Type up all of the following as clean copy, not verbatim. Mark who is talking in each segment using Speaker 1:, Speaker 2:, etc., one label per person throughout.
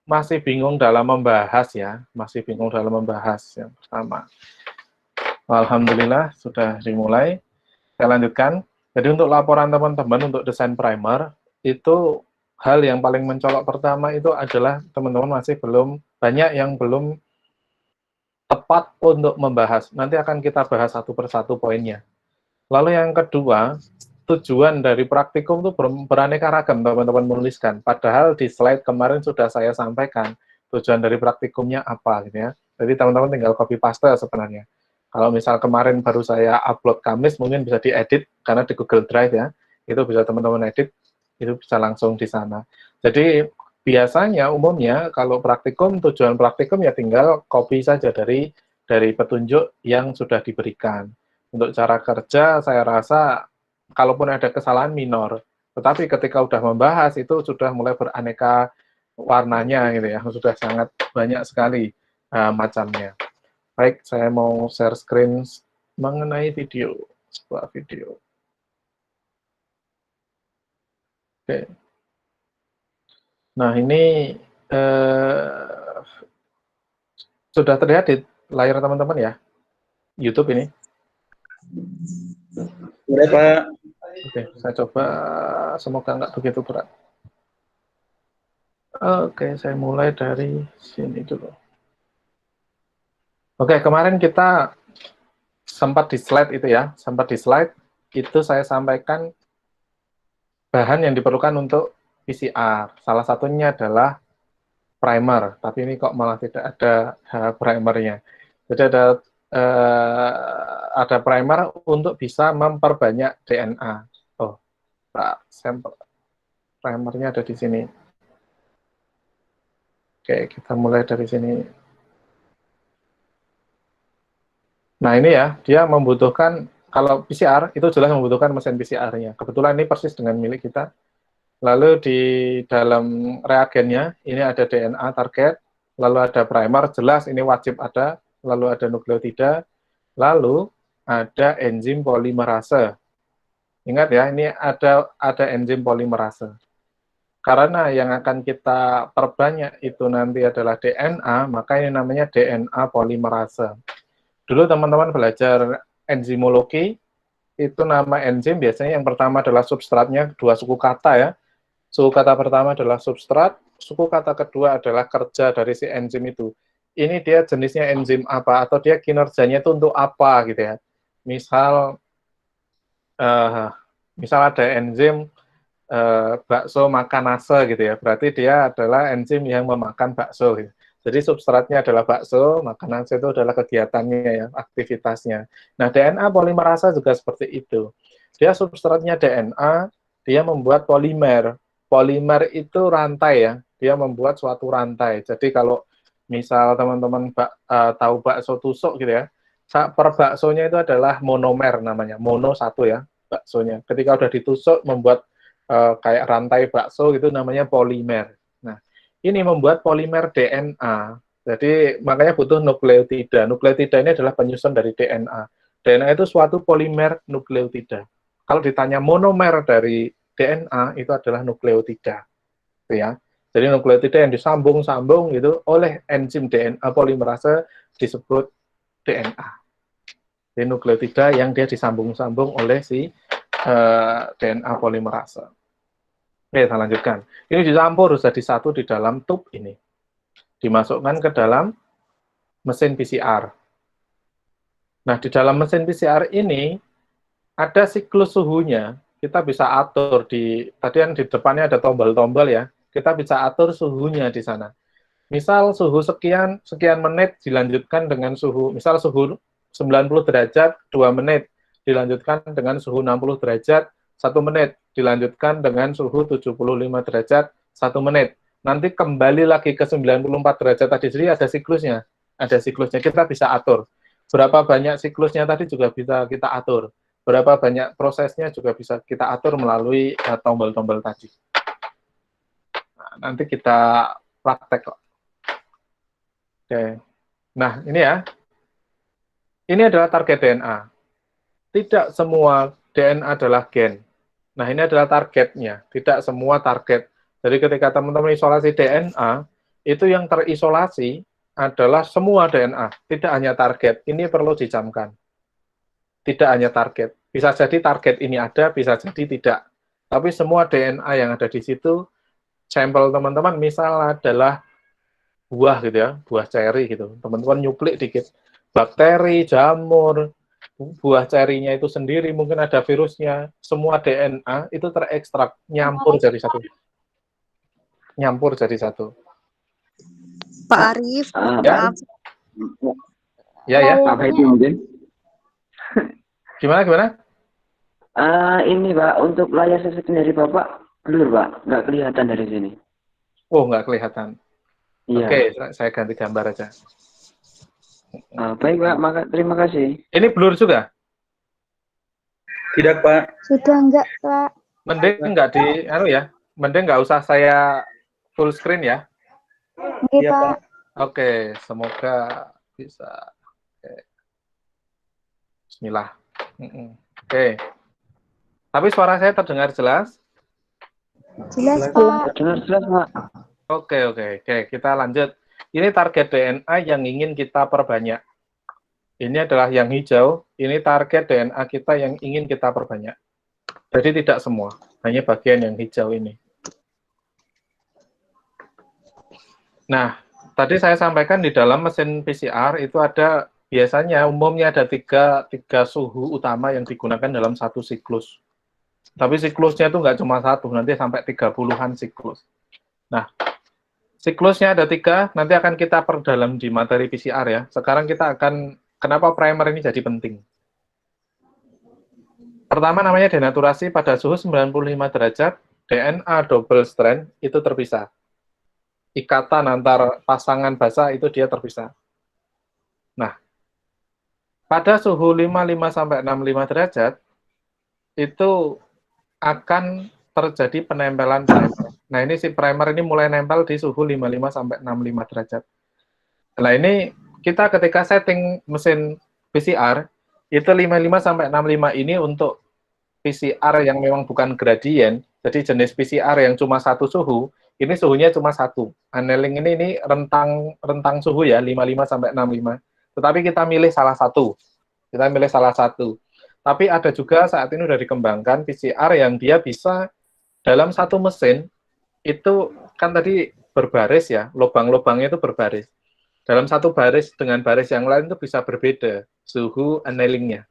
Speaker 1: masih bingung dalam membahas ya, masih bingung dalam membahas yang pertama. Alhamdulillah sudah dimulai. Saya lanjutkan. Jadi untuk laporan teman-teman untuk desain primer, itu hal yang paling mencolok pertama itu adalah teman-teman masih belum, banyak yang belum tepat untuk membahas. Nanti akan kita bahas satu persatu poinnya. Lalu yang kedua, tujuan dari praktikum itu beraneka ragam, teman-teman menuliskan. Padahal di slide kemarin sudah saya sampaikan tujuan dari praktikumnya apa gitu ya. Jadi teman-teman tinggal copy paste sebenarnya. Kalau misal kemarin baru saya upload Kamis, mungkin bisa diedit karena di Google Drive ya. Itu bisa teman-teman edit, itu bisa langsung di sana. Jadi biasanya umumnya kalau praktikum, tujuan praktikum ya tinggal copy saja dari petunjuk yang sudah diberikan. Untuk cara kerja, saya rasa kalaupun ada kesalahan minor, tetapi ketika sudah membahas itu sudah mulai beraneka warnanya gitu ya, sudah sangat banyak sekali macamnya. Baik, saya mau share screen mengenai video, sebuah video. Oke. Nah, ini sudah terlihat di layar teman-teman ya, YouTube ini.
Speaker 2: Boleh, Pak.
Speaker 1: Oke, saya coba, semoga nggak begitu berat. Oke, saya mulai dari sini dulu. Oke, kemarin kita sempat di slide itu ya, itu saya sampaikan bahan yang diperlukan untuk PCR. Salah satunya adalah primer, tapi ini kok malah tidak ada primernya. Jadi ada primer untuk bisa memperbanyak DNA. Oh, sampel primernya ada di sini. Oke, kita mulai dari sini. Nah ini ya, dia membutuhkan, kalau PCR itu jelas membutuhkan mesin PCR-nya. Kebetulan ini persis dengan milik kita. Lalu di dalam reagennya, ini ada DNA target, lalu ada primer, jelas ini wajib ada, lalu ada nukleotida, lalu ada enzim polimerase. Ingat ya, ini ada enzim polimerase. Karena yang akan kita perbanyak itu nanti adalah DNA, maka ini namanya DNA polimerase. Dulu teman-teman belajar enzimologi, itu nama enzim biasanya yang pertama adalah substratnya, dua suku kata ya. Suku kata pertama adalah substrat, suku kata kedua adalah kerja dari si enzim itu. Ini dia jenisnya enzim apa, atau dia kinerjanya itu untuk apa gitu ya. Misal, misal ada enzim bakso makanase gitu ya, berarti dia adalah enzim yang memakan bakso gitu. Jadi substratnya adalah bakso, makanase itu adalah kegiatannya ya, aktivitasnya. Nah, DNA polimerase juga seperti itu. Dia substratnya DNA, dia membuat polimer. Polimer itu rantai ya, dia membuat suatu rantai. Jadi kalau misal teman-teman tahu bakso tusuk gitu ya, per baksonya itu adalah monomer namanya, mono satu ya baksonya. Ketika udah ditusuk membuat kayak rantai bakso gitu namanya polimer. Nah, ini membuat polimer DNA. Jadi makanya butuh nukleotida. Nukleotida ini adalah penyusun dari DNA. DNA itu suatu polimer nukleotida. Kalau ditanya monomer dari DNA itu adalah nukleotida. Gitu ya. Jadi nukleotida yang disambung-sambung itu oleh enzim DNA polimerase disebut DNA. Jadi nukleotida yang dia disambung-sambung oleh si DNA polimerase. Oke, kita lanjutkan. Ini dicampur jadi satu di dalam tube ini. Dimasukkan ke dalam mesin PCR. Nah, di dalam mesin PCR ini ada siklus suhunya. Kita bisa atur tadi kan di depannya ada tombol-tombol ya. Kita bisa atur suhunya di sana. Misal suhu sekian menit dilanjutkan dengan suhu, misal suhu 90 derajat 2 menit, dilanjutkan dengan suhu 60 derajat 1 menit, dilanjutkan dengan suhu 75 derajat 1 menit. Nanti kembali lagi ke 94 derajat tadi, jadi ada siklusnya. Ada siklusnya, kita bisa atur. Berapa banyak siklusnya tadi juga bisa kita atur. Berapa banyak prosesnya juga bisa kita atur melalui tombol-tombol tadi. Nah, nanti kita praktek kok. Oke. Nah, ini ya. Ini adalah target DNA. Tidak semua DNA adalah gen. Nah, ini adalah targetnya. Tidak semua target. Jadi ketika teman-teman isolasi DNA, itu yang terisolasi adalah semua DNA, tidak hanya target. Ini perlu dicamkan. Tidak hanya target. Bisa jadi target ini ada, bisa jadi tidak. Tapi semua DNA yang ada di situ, sampel teman-teman misal adalah buah gitu ya, buah ceri gitu. Teman-teman nyuplik dikit. Bakteri, jamur, buah cerinya itu sendiri, mungkin ada virusnya. Semua DNA itu terekstrak, nyampur jadi satu. Nyampur jadi satu.
Speaker 2: Pak Arif,
Speaker 1: Ya.
Speaker 2: maaf.
Speaker 1: Ya.
Speaker 3: Apa itu mungkin?
Speaker 1: Gimana?
Speaker 3: Ini Pak, untuk layar sistem dari Bapak blur Pak, nggak kelihatan dari sini.
Speaker 1: Oh, nggak kelihatan.
Speaker 3: Iya.
Speaker 1: Oke, saya ganti gambar aja.
Speaker 3: Baik Pak, terima kasih.
Speaker 1: Ini blur juga?
Speaker 4: Tidak Pak.
Speaker 2: Sudah enggak, Pak?
Speaker 1: Mending nggak mending nggak usah saya full screen ya.
Speaker 2: Iya, Pak.
Speaker 1: Oke, semoga bisa. Oke. Bismillah. Oke. Tapi suara saya terdengar jelas?
Speaker 2: Jelas, Pak.
Speaker 3: Terdengar jelas Pak.
Speaker 1: Oke. Kita lanjut. Ini target DNA yang ingin kita perbanyak. Ini adalah yang hijau. Ini target DNA kita yang ingin kita perbanyak. Jadi tidak semua, hanya bagian yang hijau ini. Nah, tadi saya sampaikan di dalam mesin PCR itu ada biasanya umumnya ada tiga suhu utama yang digunakan dalam satu siklus. Tapi siklusnya itu nggak cuma satu, nanti sampai 30-an siklus. Nah, siklusnya ada 3, nanti akan kita perdalam di materi PCR ya. Sekarang kita akan, kenapa primer ini jadi penting. Pertama namanya denaturasi pada suhu 95 derajat, DNA double strand itu terpisah. Ikatan antar pasangan basa itu dia terpisah. Nah, pada suhu 55-65 derajat, itu akan terjadi penempelan primer. Nah, ini si primer ini mulai nempel di suhu 55-65 derajat. Nah, ini kita ketika setting mesin PCR, itu 55-65 ini untuk PCR yang memang bukan gradien, jadi jenis PCR yang cuma satu suhu, ini suhunya cuma satu. Annealing ini rentang suhu ya, 55-65. Tetapi kita milih salah satu. Tapi ada juga saat ini sudah dikembangkan PCR yang dia bisa dalam satu mesin, itu kan tadi berbaris ya, lubang-lubangnya itu berbaris. Dalam satu baris dengan baris yang lain itu bisa berbeda suhu annealingnya.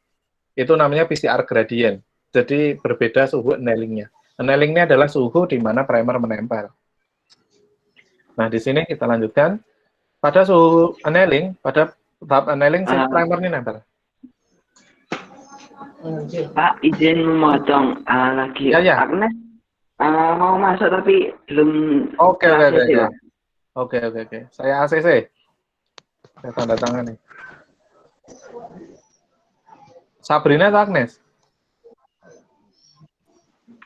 Speaker 1: Itu namanya PCR gradient. Jadi berbeda suhu annealingnya. Annealingnya adalah suhu di mana primer menempel. Nah, di sini kita lanjutkan. Pada suhu annealing, pada tahap annealing, si primer ini nempel.
Speaker 3: Pak, izin memotong lagi.
Speaker 1: Ya.
Speaker 3: Agnes mau masuk tapi belum.
Speaker 1: Oke. Saya ACC. Saya tanda tangan nih. Sabrina atau Agnes?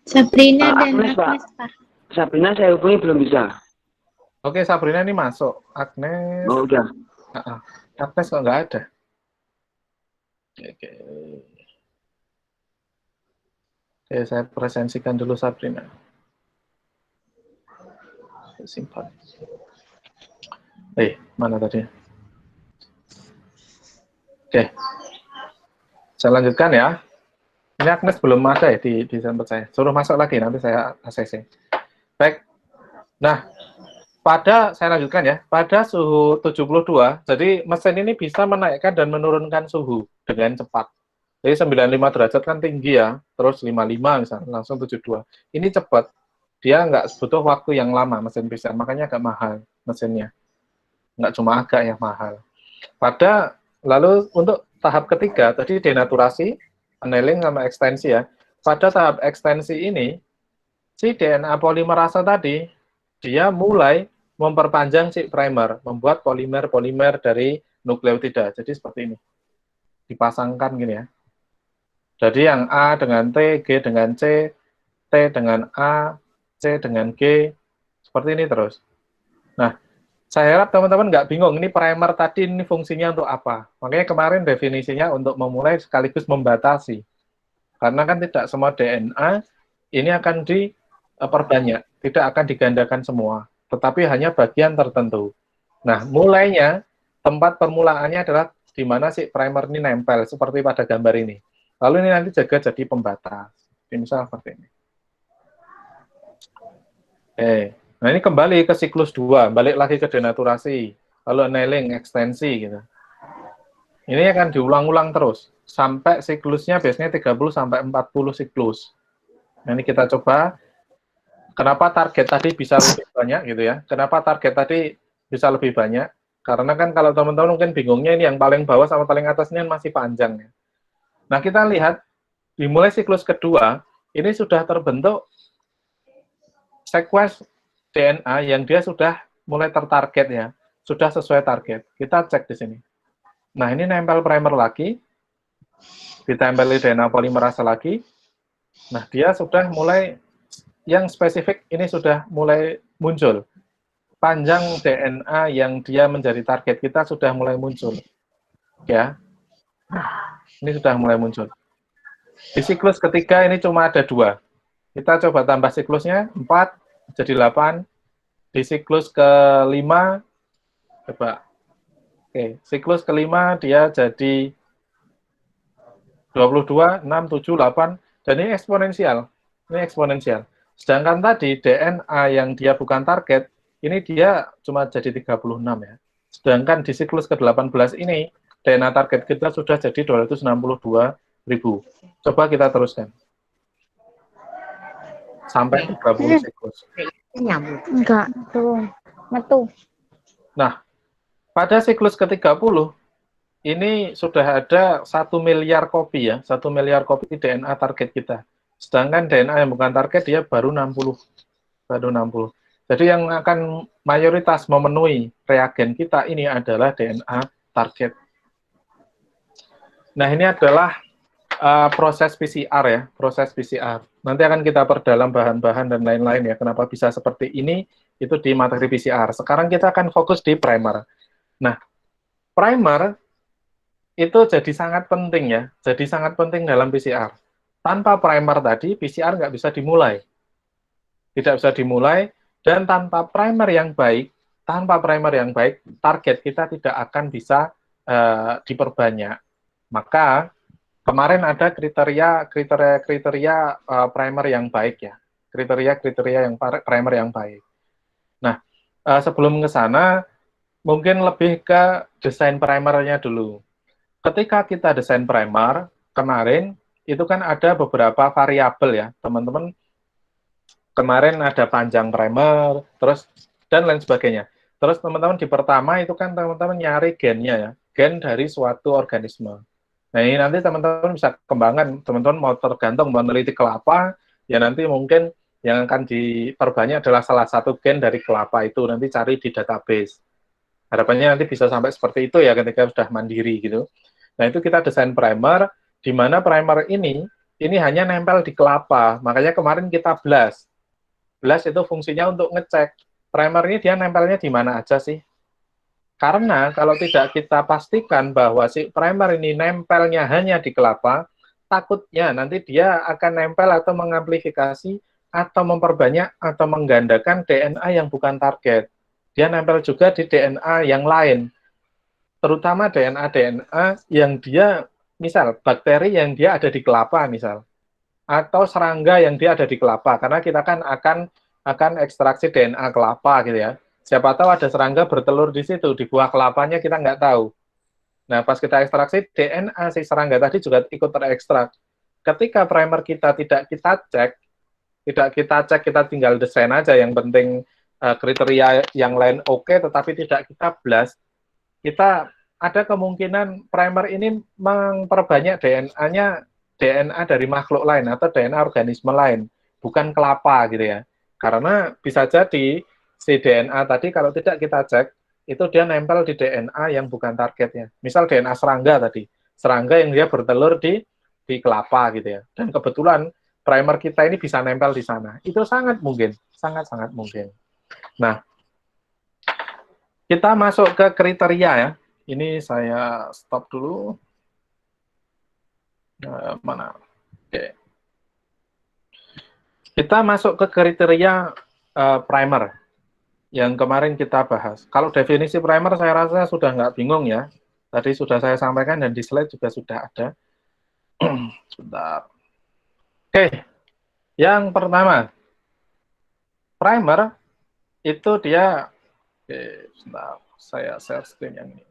Speaker 2: Sabrina dan
Speaker 3: Agnes,
Speaker 2: Agnes, Pak.
Speaker 3: Sabrina saya hubungi belum bisa.
Speaker 1: Oke, Sabrina ini masuk. Agnes.
Speaker 3: Oh, udah.
Speaker 1: Agnes kok nggak ada? Oke, saya presensikan dulu Sabrina. Simpan. Mana tadi? Oke. Saya lanjutkan ya. Ini Agnes belum ada ya di sampel saya. Suruh masuk lagi, nanti saya ACC. Baik. Nah, saya lanjutkan ya. Pada suhu 72, jadi mesin ini bisa menaikkan dan menurunkan suhu dengan cepat. Jadi 95 derajat kan tinggi ya, terus 55 misalnya, langsung 72. Ini cepat. Dia nggak butuh waktu yang lama mesin PCR, makanya agak mahal mesinnya. Nggak cuma agak ya, mahal. Lalu untuk tahap ketiga, tadi denaturasi, annealing sama ekstensi ya. Pada tahap ekstensi ini, si DNA polimerase tadi, dia mulai memperpanjang si primer, membuat polimer-polimer dari nukleotida. Jadi seperti ini. Dipasangkan gini ya. Jadi yang A dengan T, G dengan C, T dengan A, C dengan G, seperti ini terus. Nah, saya harap teman-teman nggak bingung, ini primer tadi ini fungsinya untuk apa. Makanya kemarin definisinya untuk memulai sekaligus membatasi. Karena kan tidak semua DNA ini akan diperbanyak, tidak akan digandakan semua. tetapi hanya bagian tertentu. Nah, mulainya, tempat permulaannya adalah di mana si primer ini nempel, seperti pada gambar ini. Lalu ini nanti juga jadi pembatas. Misal seperti ini. Oke. Nah, ini kembali ke siklus 2, balik lagi ke denaturasi, lalu annealing, ekstensi, gitu. Ini akan diulang-ulang terus, sampai siklusnya biasanya 30-40 siklus. Nah, ini kita coba, kenapa target tadi bisa lebih banyak, gitu ya. Kenapa target tadi bisa lebih banyak? Karena kan kalau teman-teman mungkin bingungnya ini yang paling bawah sama paling atas ini masih panjang. Ya. Nah, kita lihat, dimulai siklus kedua, ini sudah terbentuk sequence DNA yang dia sudah mulai tertarget ya, sudah sesuai target. Kita cek di sini. Nah, ini nempel primer lagi, ditempeli DNA polimerase lagi. Nah, dia sudah mulai, yang spesifik ini sudah mulai muncul. Panjang DNA yang dia menjadi target kita sudah mulai muncul. Ya, ini sudah mulai muncul. Di siklus ketiga ini cuma ada 2. Kita coba tambah siklusnya, 4, jadi 8. Di siklus kelima, coba. Oke, siklus kelima dia jadi 22, 6, 7, 8, dan ini eksponensial. Ini eksponensial. Sedangkan tadi DNA yang dia bukan target, ini dia cuma jadi 36 ya. Sedangkan di siklus ke-18 ini, DNA target kita sudah jadi 262.000. Coba kita teruskan. Sampai 30 siklus.
Speaker 2: Enggak, belum. Metu.
Speaker 1: Nah, pada siklus ke-30, ini sudah ada 1 miliar kopi ya, 1 miliar kopi DNA target kita. Sedangkan DNA yang bukan target dia baru 60. Baru 60. Jadi yang akan mayoritas memenuhi reagen kita ini adalah DNA target. Nah, ini adalah proses PCR ya, proses PCR. Nanti akan kita perdalam bahan-bahan dan lain-lain ya, kenapa bisa seperti ini, itu di materi PCR. Sekarang kita akan fokus di primer. Nah, primer itu jadi sangat penting ya, jadi sangat penting dalam PCR. Tanpa primer tadi, PCR nggak bisa dimulai. Tidak bisa dimulai, dan tanpa primer yang baik, target kita tidak akan bisa diperbanyak. Maka, kemarin ada kriteria primer yang baik ya, kriteria yang primer yang baik. Nah, sebelum ke sana, mungkin lebih ke desain primernya dulu. Ketika kita desain primer, kemarin, itu kan ada beberapa variabel ya, teman-teman. Kemarin ada panjang primer, terus, dan lain sebagainya. Terus teman-teman di pertama itu kan teman-teman nyari gennya ya, gen dari suatu organisme. Nah, ini nanti teman-teman bisa kembangkan, teman-teman mau tergantung meneliti kelapa, ya nanti mungkin yang akan diperbanyak adalah salah satu gen dari kelapa itu, nanti cari di database. Harapannya nanti bisa sampai seperti itu ya ketika sudah mandiri gitu. Nah, itu kita desain primer, di mana primer ini hanya nempel di kelapa. Makanya kemarin kita blast. Blast itu fungsinya untuk ngecek primer ini dia nempelnya di mana aja sih. Karena kalau tidak kita pastikan bahwa si primer ini nempelnya hanya di kelapa, takutnya nanti dia akan nempel atau mengamplifikasi atau memperbanyak atau menggandakan DNA yang bukan target. Dia nempel juga di DNA yang lain. Terutama DNA yang dia, misal bakteri yang dia ada di kelapa misal, atau serangga yang dia ada di kelapa, karena kita kan akan ekstraksi DNA kelapa gitu ya. Siapa tahu ada serangga bertelur di situ, di buah kelapanya kita nggak tahu. Nah, pas kita ekstraksi, DNA si serangga tadi juga ikut terekstrak. Ketika primer kita tidak kita cek, kita tinggal desain aja, yang penting kriteria yang lain oke, tetapi tidak kita blast, kita ada kemungkinan primer ini memperbanyak DNA dari makhluk lain atau DNA organisme lain, bukan kelapa gitu ya. Karena bisa jadi si DNA tadi kalau tidak kita cek, itu dia nempel di DNA yang bukan targetnya. Misal DNA serangga tadi, serangga yang dia bertelur di kelapa gitu ya. Dan kebetulan primer kita ini bisa nempel di sana. Itu sangat mungkin, sangat-sangat mungkin. Nah, kita masuk ke kriteria ya. Ini saya stop dulu. Mana? Oke. Kita masuk ke kriteria primer. yang kemarin kita bahas. Kalau definisi primer saya rasa sudah nggak bingung ya. Tadi sudah saya sampaikan dan di slide juga sudah ada. Sebentar. Oke, yang pertama, primer itu dia, oke, sebentar, saya share screen yang ini.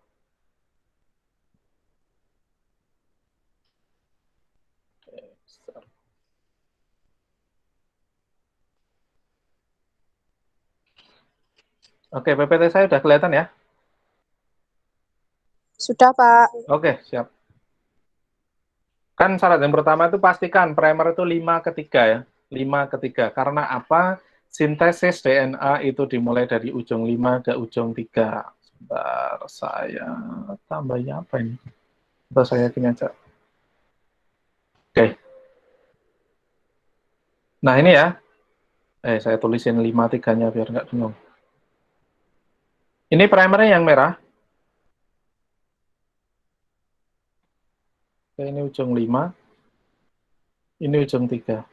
Speaker 1: Oke, PPT saya sudah kelihatan ya?
Speaker 4: Sudah, Pak.
Speaker 1: Oke, siap. Kan syarat yang pertama itu pastikan primer itu 5 ke 3 ya. 5 ke 3. Karena apa? Sintesis DNA itu dimulai dari ujung 5 ke ujung 3. Sebentar, saya tambahnya apa ini? Atau saya gini aja. Oke. Nah, ini ya. Saya tulisin 5 3-nya biar nggak bingung. Ini primernya yang merah. Ini ujung 5. Ini ujung 3.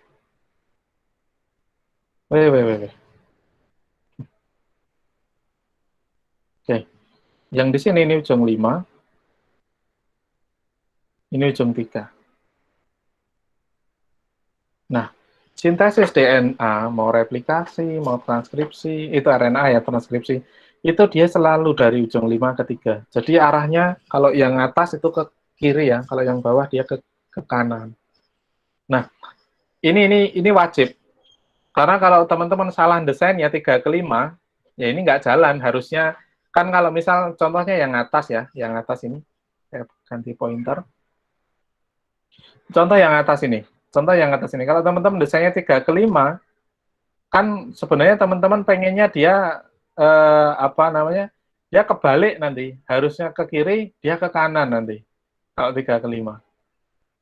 Speaker 1: Wait. Oke. Yang di sini ini ujung 5. Ini ujung 3. Nah, sintesis DNA, mau replikasi, mau transkripsi, itu RNA ya, transkripsi, itu dia selalu dari ujung 5 ke 3. Jadi arahnya, kalau yang atas itu ke kiri ya, kalau yang bawah dia ke kanan. Nah, ini wajib. Karena kalau teman-teman salah desain ya 3 ke 5, ya ini nggak jalan. Harusnya, kan kalau misal contohnya yang atas ya, yang atas ini, saya ganti pointer. Contoh yang atas ini. Kalau teman-teman desainnya 3 ke 5, kan sebenarnya teman-teman pengennya dia dia kebalik nanti. Harusnya ke kiri, dia ke kanan nanti. Kalau 3 ke 5.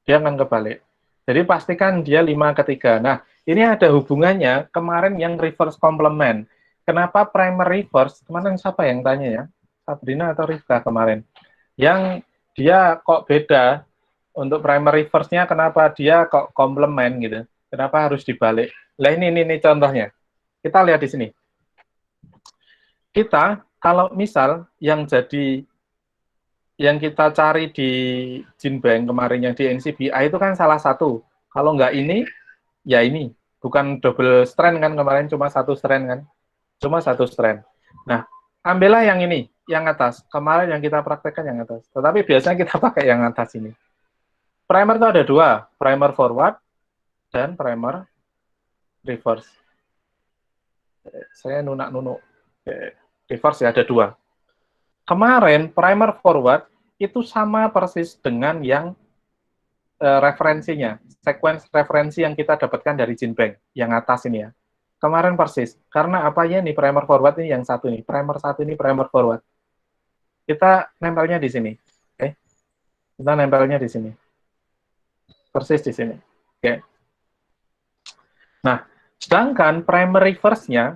Speaker 1: Dia akan kebalik. Jadi pastikan dia 5 ke 3. Nah, ini ada hubungannya kemarin yang reverse complement. Kenapa primer reverse? Kemarin siapa yang tanya ya? Sabrina atau Rifka kemarin? Yang dia kok beda untuk primer reverse-nya, kenapa dia kok komplement gitu? Kenapa harus dibalik? Nah ini contohnya. Kita lihat di sini. Kita kalau misal yang kita cari di GenBank kemarin yang di NCBI itu kan salah satu. Kalau nggak ini, ya ini. Bukan double strand kan kemarin, cuma satu strand kan. Cuma satu strand. Nah, ambillah yang ini, yang atas. Kemarin yang kita praktekkan yang atas. Tetapi biasanya kita pakai yang atas ini. Primer itu ada dua, primer forward dan primer reverse. Saya nunak-nunuk. Reverse ya, ada dua. Kemarin primer forward itu sama persis dengan yang referensinya, sequence referensi yang kita dapatkan dari GenBank, yang atas ini ya. Kemarin persis, karena apanya nih primer forward ini yang satu nih, primer satu ini primer forward. Kita nempelnya di sini, oke? Kita nempelnya di sini, persis di sini, oke? Nah, sedangkan primer reverse-nya,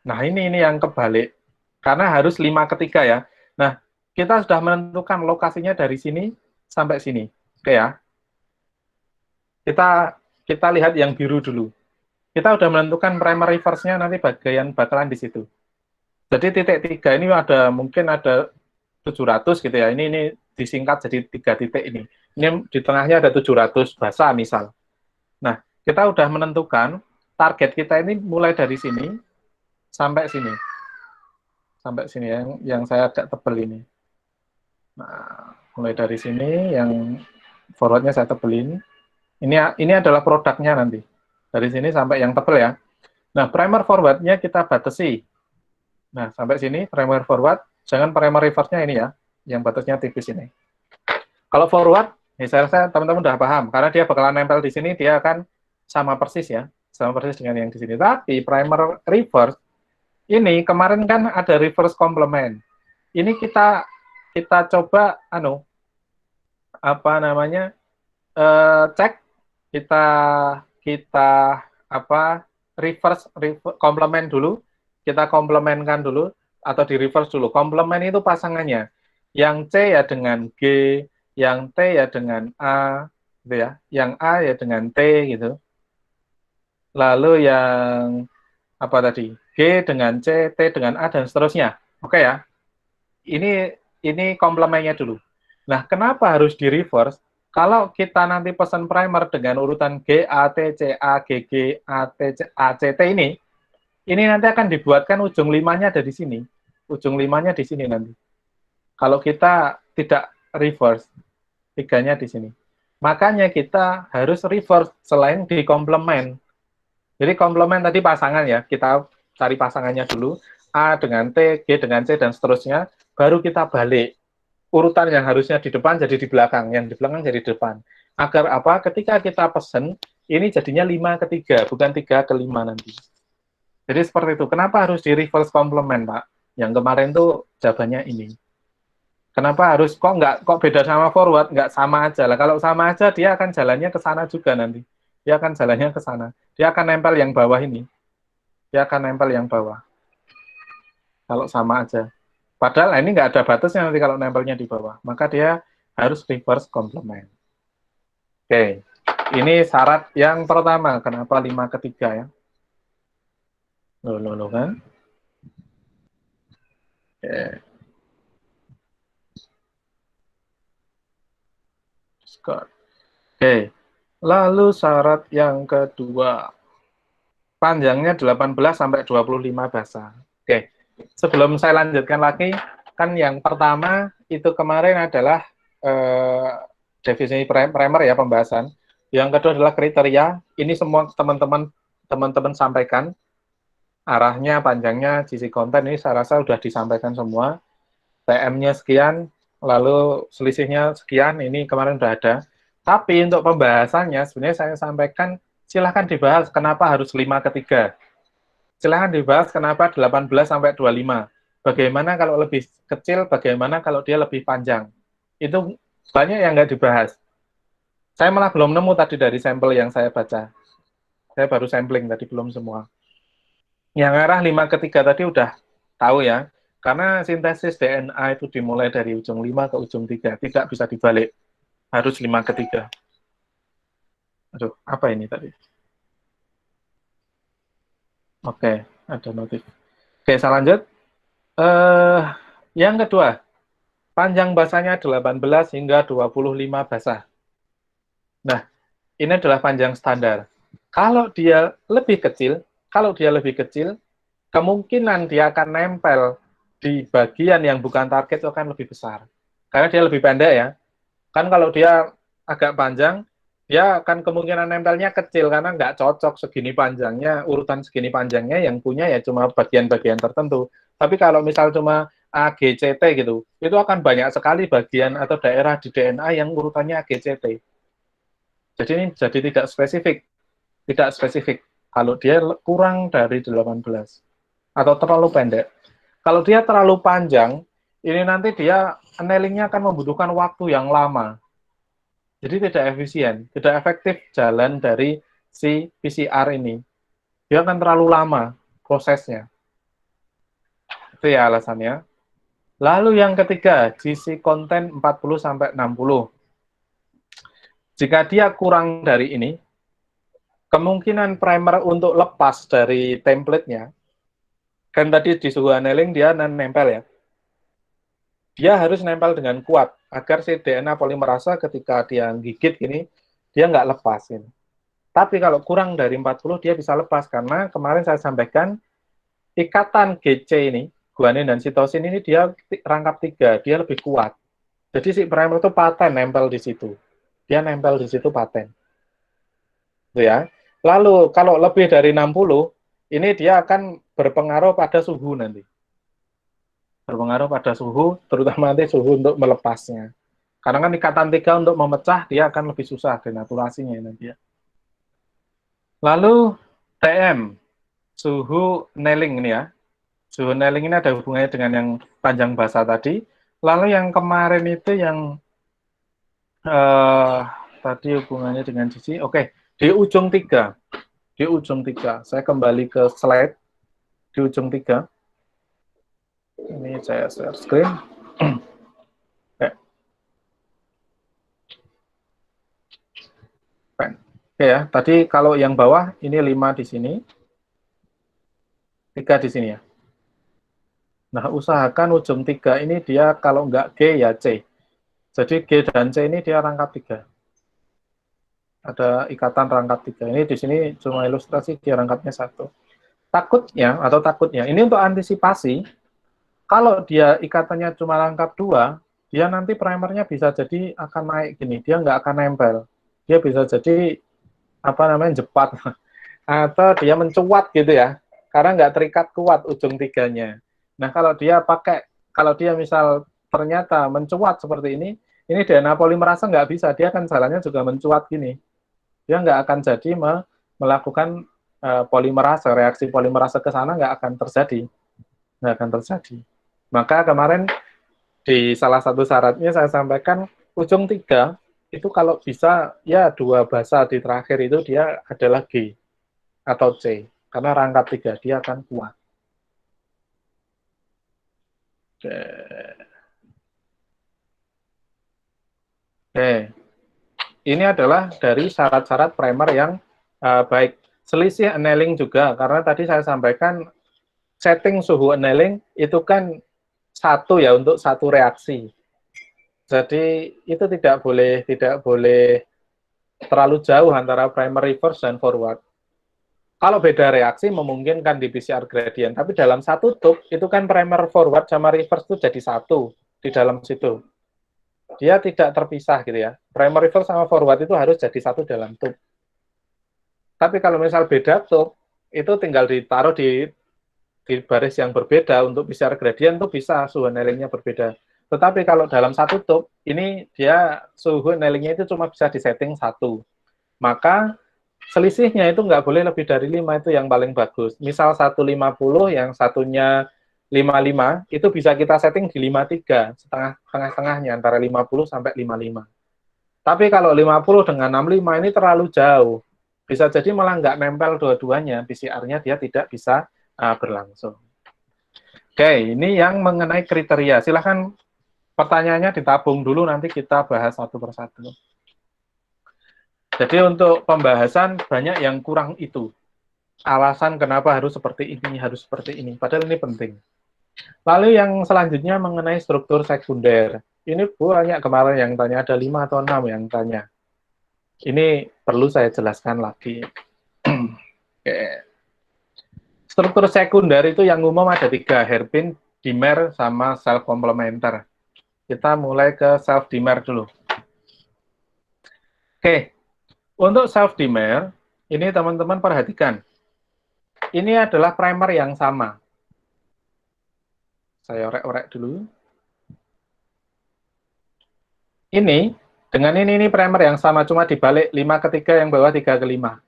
Speaker 1: nah ini yang kebalik, karena harus 5 ke 3 ya. Nah, kita sudah menentukan lokasinya dari sini sampai sini, oke ya? Kita lihat yang biru dulu. Kita sudah menentukan primer reverse-nya nanti bagian bakalan di situ. Jadi titik 3 ini mungkin ada 700 gitu ya. Ini disingkat jadi 3 titik ini. Ini di tengahnya ada 700 basa misal. Nah, kita sudah menentukan target kita ini mulai dari sini sampai sini. Sampai sini yang saya agak tebel ini. Nah, mulai dari sini yang forward-nya saya tebelin. Ini adalah produknya nanti. Dari sini sampai yang tebal ya. Nah, primer forward-nya kita batasi. Nah, sampai sini primer forward, jangan primer reverse-nya ini ya, yang batasnya tipis ini. Kalau forward, saya rasa teman-teman udah paham, karena dia bakalan nempel di sini, dia akan sama persis ya, sama persis dengan yang di sini. Tapi primer reverse, ini kemarin kan ada reverse complement. Ini kita coba, cek, kita reverse complement dulu, kita komplementkan dulu atau di reverse dulu. Komplement itu pasangannya. Yang C ya dengan G, yang T ya dengan A, gitu ya. Yang A ya dengan T gitu. Lalu yang apa tadi? G dengan C, T dengan A, dan seterusnya. Oke ya? Ini komplemennya dulu. Nah, kenapa harus di reverse? Kalau kita nanti pesan primer dengan urutan G, A, T, C, A, G, G, A, T, C, A, C, T ini nanti akan dibuatkan ujung 5-nya ada di sini. Ujung 5-nya di sini nanti. Kalau kita tidak reverse, 3-nya di sini. Makanya kita harus reverse selain di komplement. Jadi komplement tadi pasangan ya, kita cari pasangannya dulu, A dengan T, G dengan C, dan seterusnya, baru kita balik. Urutan yang harusnya di depan jadi di belakang, yang di belakang jadi di depan. Agar apa? Ketika kita pesen, ini jadinya 5 ke 3, bukan 3 ke 5 nanti. Jadi seperti itu. Kenapa harus di reverse complement, Pak? Yang kemarin tuh jawabannya ini. Kenapa harus kok beda sama forward? Nggak sama aja lah. Kalau sama aja dia akan jalannya ke sana juga nanti. Dia akan jalannya ke sana. Dia akan nempel yang bawah ini. Dia akan nempel yang bawah. Kalau sama aja. Padahal ini nggak ada batasnya nanti kalau nempelnya di bawah. Maka dia harus reverse complement. Oke. Ini syarat yang pertama. Kenapa 5 ke 3 ya? Loh kan? Oke. Oke. Lalu syarat yang kedua. Panjangnya 18 sampai 25 bahasa. Oke. Sebelum saya lanjutkan lagi, kan yang pertama itu kemarin adalah definisi primer ya, pembahasan. Yang kedua adalah kriteria. Ini semua teman-teman sampaikan. Arahnya, panjangnya, sisi konten ini saya rasa sudah disampaikan semua. TM-nya sekian, lalu selisihnya sekian, ini kemarin sudah ada. Tapi untuk pembahasannya sebenarnya saya sampaikan silahkan dibahas kenapa harus 5 ke 3. Silahkan dibahas kenapa 18 sampai 25. Bagaimana kalau lebih kecil, bagaimana kalau dia lebih panjang. Itu banyak yang nggak dibahas. Saya malah belum nemu tadi dari sampel yang saya baca. Saya baru sampling tadi, belum semua. Yang arah 5 ke 3 tadi udah tahu ya. Karena sintesis DNA itu dimulai dari ujung 5 ke ujung 3. Tidak bisa dibalik. Harus 5 ke 3. Aduh, apa ini tadi? Oke, ada notif. Oke, saya lanjut. Yang kedua, panjang basanya 18 hingga 25 basa. Nah, ini adalah panjang standar. Kalau dia lebih kecil, kemungkinan dia akan nempel di bagian yang bukan target itu akan lebih besar. Karena dia lebih pendek ya. Kan kalau dia agak panjang, dia akan kemungkinan nempelnya kecil karena nggak cocok segini panjangnya, urutan segini panjangnya yang punya ya cuma bagian-bagian tertentu. Tapi kalau misal cuma A, G, C, T gitu, itu akan banyak sekali bagian atau daerah di DNA yang urutannya A, G, C, T. Jadi ini jadi tidak spesifik. Kalau dia kurang dari 18 atau terlalu pendek. Kalau dia terlalu panjang, ini nanti dia annealingnya akan membutuhkan waktu yang lama. Jadi tidak efisien, tidak efektif jalan dari si PCR ini. Dia akan terlalu lama prosesnya. Itu ya alasannya. Lalu yang ketiga, GC konten 40-60. Jika dia kurang dari ini, kemungkinan primer untuk lepas dari template-nya, kan tadi di suhu annealing dia nempel ya. Dia harus nempel dengan kuat, agar si DNA polimerase ketika dia gigit gini, dia nggak lepas. Ini. Tapi kalau kurang dari 40, dia bisa lepas, karena kemarin saya sampaikan, ikatan GC ini, guanin dan sitosin ini dia rangkap 3, dia lebih kuat. Jadi si primer itu paten nempel di situ. Dia nempel di situ paten. Itu ya. Lalu kalau lebih dari 60, ini dia akan berpengaruh pada suhu nanti. Berpengaruh pada suhu, terutama nanti suhu untuk melepasnya. Karena kan ikatan 3 untuk memecah, dia akan lebih susah denaturasinya nanti ya. Lalu TM, suhu annealing ini ya. Suhu annealing ini ada hubungannya dengan yang panjang basa tadi. Lalu yang kemarin itu yang tadi hubungannya dengan sisi, oke, di ujung 3. Di ujung 3. Saya kembali ke slide di ujung 3. Ini saya share screen. Oke ya, tadi kalau yang bawah ini 5 di sini. 3 di sini ya. Nah, usahakan ujung 3 ini dia kalau nggak G ya C. Jadi G dan C ini dia rangkap 3. Ada ikatan rangkap 3. Ini di sini cuma ilustrasi dia rangkapnya 1. Takutnya, ini untuk antisipasi, kalau dia ikatannya cuma rangkap 2, dia nanti primernya bisa jadi akan naik gini, dia nggak akan nempel. Dia bisa jadi, jepat. Atau dia mencuat gitu ya, karena nggak terikat kuat ujung 3-nya. Nah, kalau dia misal ternyata mencuat seperti ini DNA polimerase nggak bisa, dia kan jalannya juga mencuat gini. Dia nggak akan jadi melakukan polimerase, reaksi polimerase ke sana nggak akan terjadi. Maka kemarin di salah satu syaratnya saya sampaikan ujung 3 itu kalau bisa ya 2 basa di terakhir itu dia adalah G atau C, karena rangkap 3 dia akan kuat. Oke. Ini adalah dari syarat-syarat primer yang baik. Selisih annealing juga, karena tadi saya sampaikan setting suhu annealing itu kan 1 ya untuk 1 reaksi. Jadi itu tidak boleh terlalu jauh antara primer, reverse, dan forward. Kalau beda reaksi memungkinkan di PCR gradient, tapi dalam 1 tube itu kan primer forward sama reverse itu jadi 1 di dalam situ. Dia tidak terpisah gitu ya. Primer, reverse, sama forward itu harus jadi 1 dalam tube. Tapi kalau misal beda tube, itu tinggal ditaruh di baris yang berbeda untuk PCR gradient itu bisa suhu annealingnya berbeda. Tetapi kalau dalam 1 tube, ini dia suhu annealingnya itu cuma bisa disetting 1. Maka selisihnya itu nggak boleh lebih dari 5, itu yang paling bagus. Misal 150, yang satunya 55, itu bisa kita setting di 53, tengah-tengahnya antara 50 sampai 55. Tapi kalau 50 dengan 65 ini terlalu jauh. Bisa jadi malah nggak nempel dua-duanya, PCR-nya dia tidak bisa berlangsung. Oke, ini yang mengenai kriteria. Silahkan pertanyaannya ditabung dulu, nanti kita bahas satu persatu. Jadi untuk pembahasan banyak yang kurang itu. Alasan kenapa harus seperti ini, padahal ini penting. Lalu yang selanjutnya mengenai struktur sekunder. Ini banyak kemarin yang tanya, ada 5 atau 6 yang tanya. Ini perlu saya jelaskan lagi. Oke. Struktur sekunder itu yang umum ada 3, hairpin, dimer, sama self complementer. Kita mulai ke self dimer dulu. Oke, untuk self dimer, ini teman-teman perhatikan. Ini adalah primer yang sama. Saya orek-orek dulu. Ini, dengan ini primer yang sama, cuma dibalik 5 ke 3, yang bawah 3 ke 5.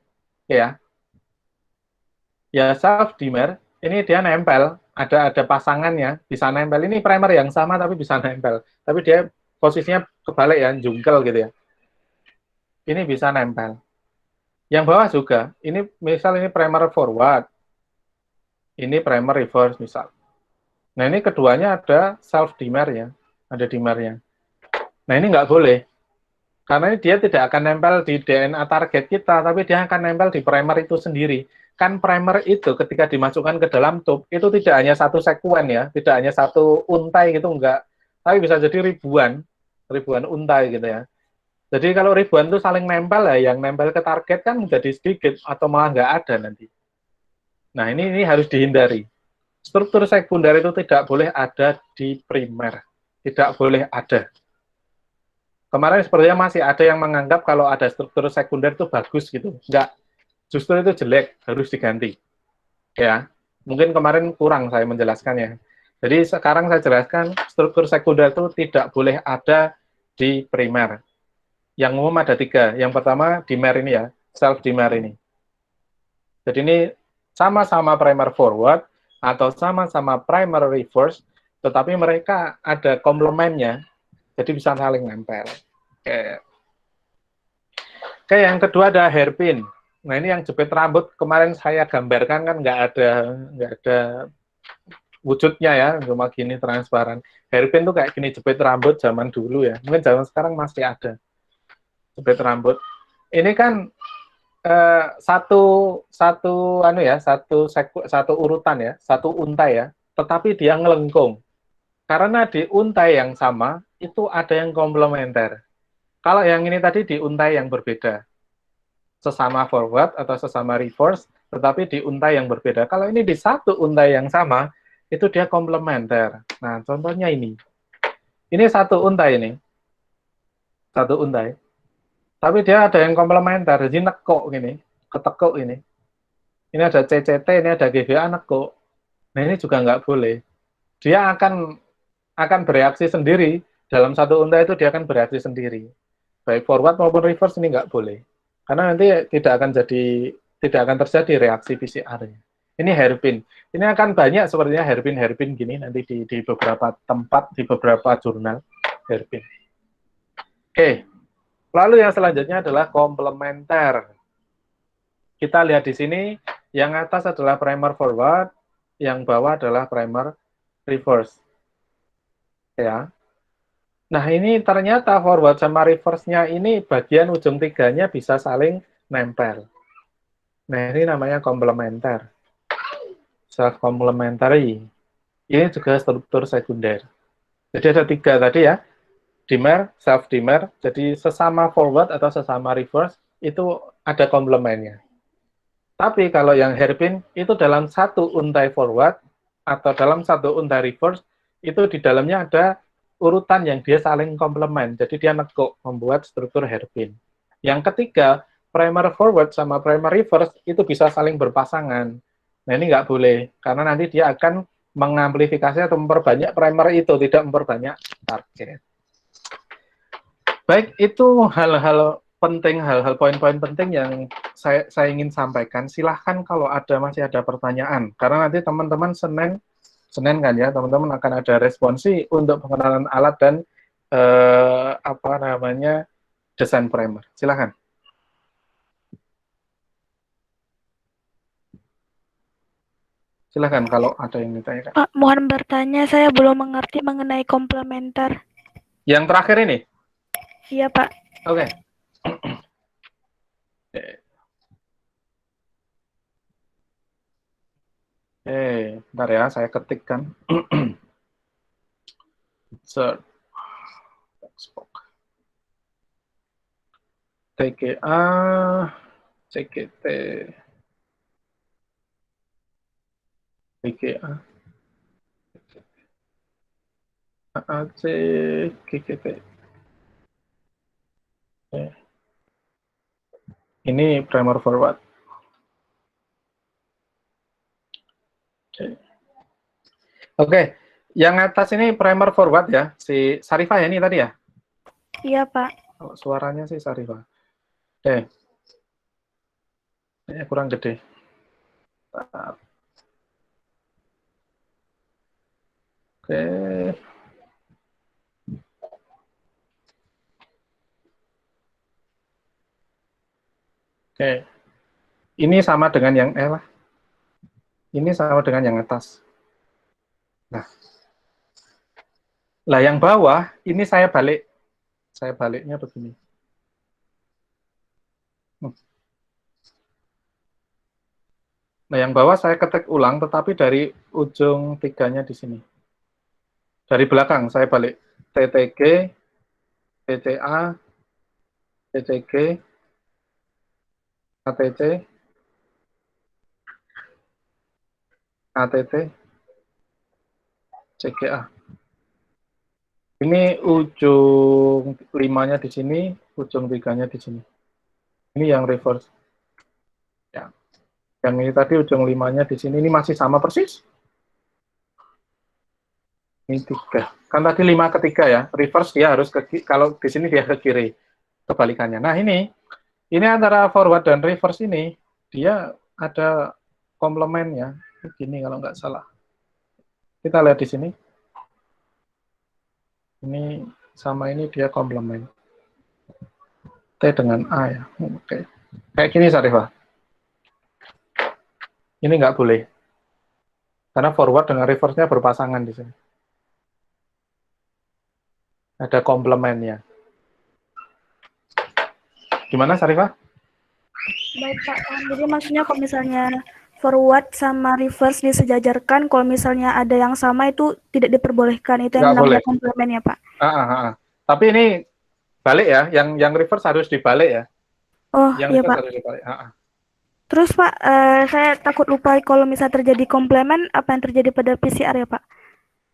Speaker 1: Ya. Ya, self dimer, ini dia nempel, ada pasangannya, bisa nempel. Ini primer yang sama, tapi bisa nempel. Tapi dia posisinya kebalik ya, jungkel gitu ya. Ini bisa nempel. Yang bawah juga, ini misal ini primer forward, ini primer reverse misal. Nah, ini keduanya ada self dimer ya, ada dimernya. Nah, ini nggak boleh. Karena dia tidak akan nempel di DNA target kita, tapi dia akan nempel di primer itu sendiri. Kan primer itu ketika dimasukkan ke dalam tube, itu tidak hanya satu sekuen ya, tidak hanya satu untai gitu, enggak. Tapi bisa jadi ribuan untai gitu ya. Jadi kalau ribuan itu saling nempel ya, yang nempel ke target kan menjadi sedikit, atau malah nggak ada nanti. Nah, ini harus dihindari. Struktur sekunder itu tidak boleh ada di primer. Tidak boleh ada. Kemarin sepertinya masih ada yang menganggap kalau ada struktur sekunder itu bagus gitu. Enggak. Justru itu jelek, harus diganti. Ya. Mungkin kemarin kurang saya menjelaskannya. Jadi sekarang saya jelaskan, struktur sekunder itu tidak boleh ada di primer. Yang umum ada 3. Yang pertama, dimer ini ya, self dimer ini. Jadi ini sama-sama primer forward, atau sama-sama primer reverse, tetapi mereka ada komplemennya, jadi bisa saling nempel. Oke, yang kedua ada hairpin. Nah, ini yang jepit rambut kemarin saya gambarkan kan nggak ada wujudnya ya, cuma gini transparan. Hairpin tuh kayak gini jepit rambut zaman dulu ya. Mungkin zaman sekarang masih ada jepit rambut. Ini kan satu satu anu ya, satu urutan ya, satu untai ya, tetapi dia ngelengkung. Karena di untai yang sama itu ada yang komplementer. Kalau yang ini tadi di untai yang berbeda, sesama forward atau sesama reverse, tetapi di untai yang berbeda. Kalau ini di satu untai yang sama, itu dia komplementer. Nah, contohnya ini. Ini satu untai ini. Satu untai. Tapi dia ada yang komplementer, jadi nekuk gini, ketekuk ini. Ini ada CCT, ini ada GBA nekuk. Nah, ini juga nggak boleh. Dia akan bereaksi sendiri. Dalam satu untai itu dia akan bereaksi sendiri. Baik forward maupun reverse ini nggak boleh. Karena nanti tidak akan terjadi reaksi PCR-nya. Ini hairpin. Ini akan banyak sepertinya hairpin gini nanti di beberapa tempat, di beberapa jurnal hairpin. Oke. Lalu yang selanjutnya adalah komplementer. Kita lihat di sini, yang atas adalah primer forward, yang bawah adalah primer reverse. Ya. Nah, ini ternyata forward sama reverse-nya ini bagian ujung tiganya bisa saling nempel. Nah, ini namanya komplementer. Self-complementary. Ini juga struktur sekunder. Jadi ada 3 tadi ya. Dimer, self-dimer. Jadi sesama forward atau sesama reverse, itu ada komplemennya. Tapi kalau yang hairpin, itu dalam satu untai forward atau dalam satu untai reverse, itu di dalamnya ada urutan yang dia saling komplement. Jadi dia nekuk, membuat struktur hairpin. Yang ketiga, primer forward sama primer reverse itu bisa saling berpasangan. Nah, ini nggak boleh, karena nanti dia akan mengamplifikasi atau memperbanyak primer itu, tidak memperbanyak target. Baik, itu hal-hal penting, hal-hal poin-poin penting yang saya ingin sampaikan. Silahkan kalau masih ada pertanyaan, karena nanti teman-teman Senin kan ya, teman-teman akan ada responsi untuk pengenalan alat dan desain primer. Silahkan. Silahkan kalau ada yang ditanyakan.
Speaker 4: Pak, mohon bertanya, saya belum mengerti mengenai komplementer.
Speaker 1: Yang terakhir ini?
Speaker 4: Iya, Pak.
Speaker 1: Oke. Bentar ya, saya ketikkan. Insert. TGA, CGT, TGA, AAC, GGT. Ini primer forward. Oke, yang atas ini primer forward ya, si Sarifah ya ini tadi ya?
Speaker 4: Iya, Pak.
Speaker 1: Kalau suaranya sih Sarifah. Oke. Ini kurang gede. Oke. Oke. Ini sama dengan yang Ini sama dengan yang atas. Nah, yang bawah ini saya balik. Saya baliknya begini. Nah, yang bawah saya ketik ulang, tetapi dari ujung tiganya di sini. Dari belakang saya balik. TTG, TCA, TCG, ATC, ATT, CGA. Ini ujung 5-nya di sini, ujung 3-nya di sini. Ini yang reverse. Ya. Yang ini tadi ujung 5-nya di sini, ini masih sama persis. Ini 3. Kan tadi 5 ke 3 ya. Reverse dia harus kalau di sini dia ke kiri. Kebalikannya. Nah, ini antara forward dan reverse ini, dia ada komplemennya. Begini kalau nggak salah. Kita lihat di sini. Ini sama ini dia komplement. T dengan A ya. Oke. Kayak gini Sarifah. Ini nggak boleh. Karena forward dengan reverse-nya berpasangan di sini. Ada komplemennya. Gimana Sarifah?
Speaker 4: Baik Pak, jadi maksudnya kalau misalnya forward sama reverse disejajarkan, kalau misalnya ada yang sama itu tidak diperbolehkan, itu yang
Speaker 1: Nggak boleh.
Speaker 4: namanya komplement ya Pak?
Speaker 1: Tapi ini balik ya, yang reverse harus dibalik ya.
Speaker 4: Oh
Speaker 1: Yang
Speaker 4: iya
Speaker 1: reverse
Speaker 4: Pak.
Speaker 1: harus dibalik.
Speaker 4: Terus Pak, saya takut lupa kalau misalnya terjadi komplement, apa yang terjadi pada PCR ya Pak?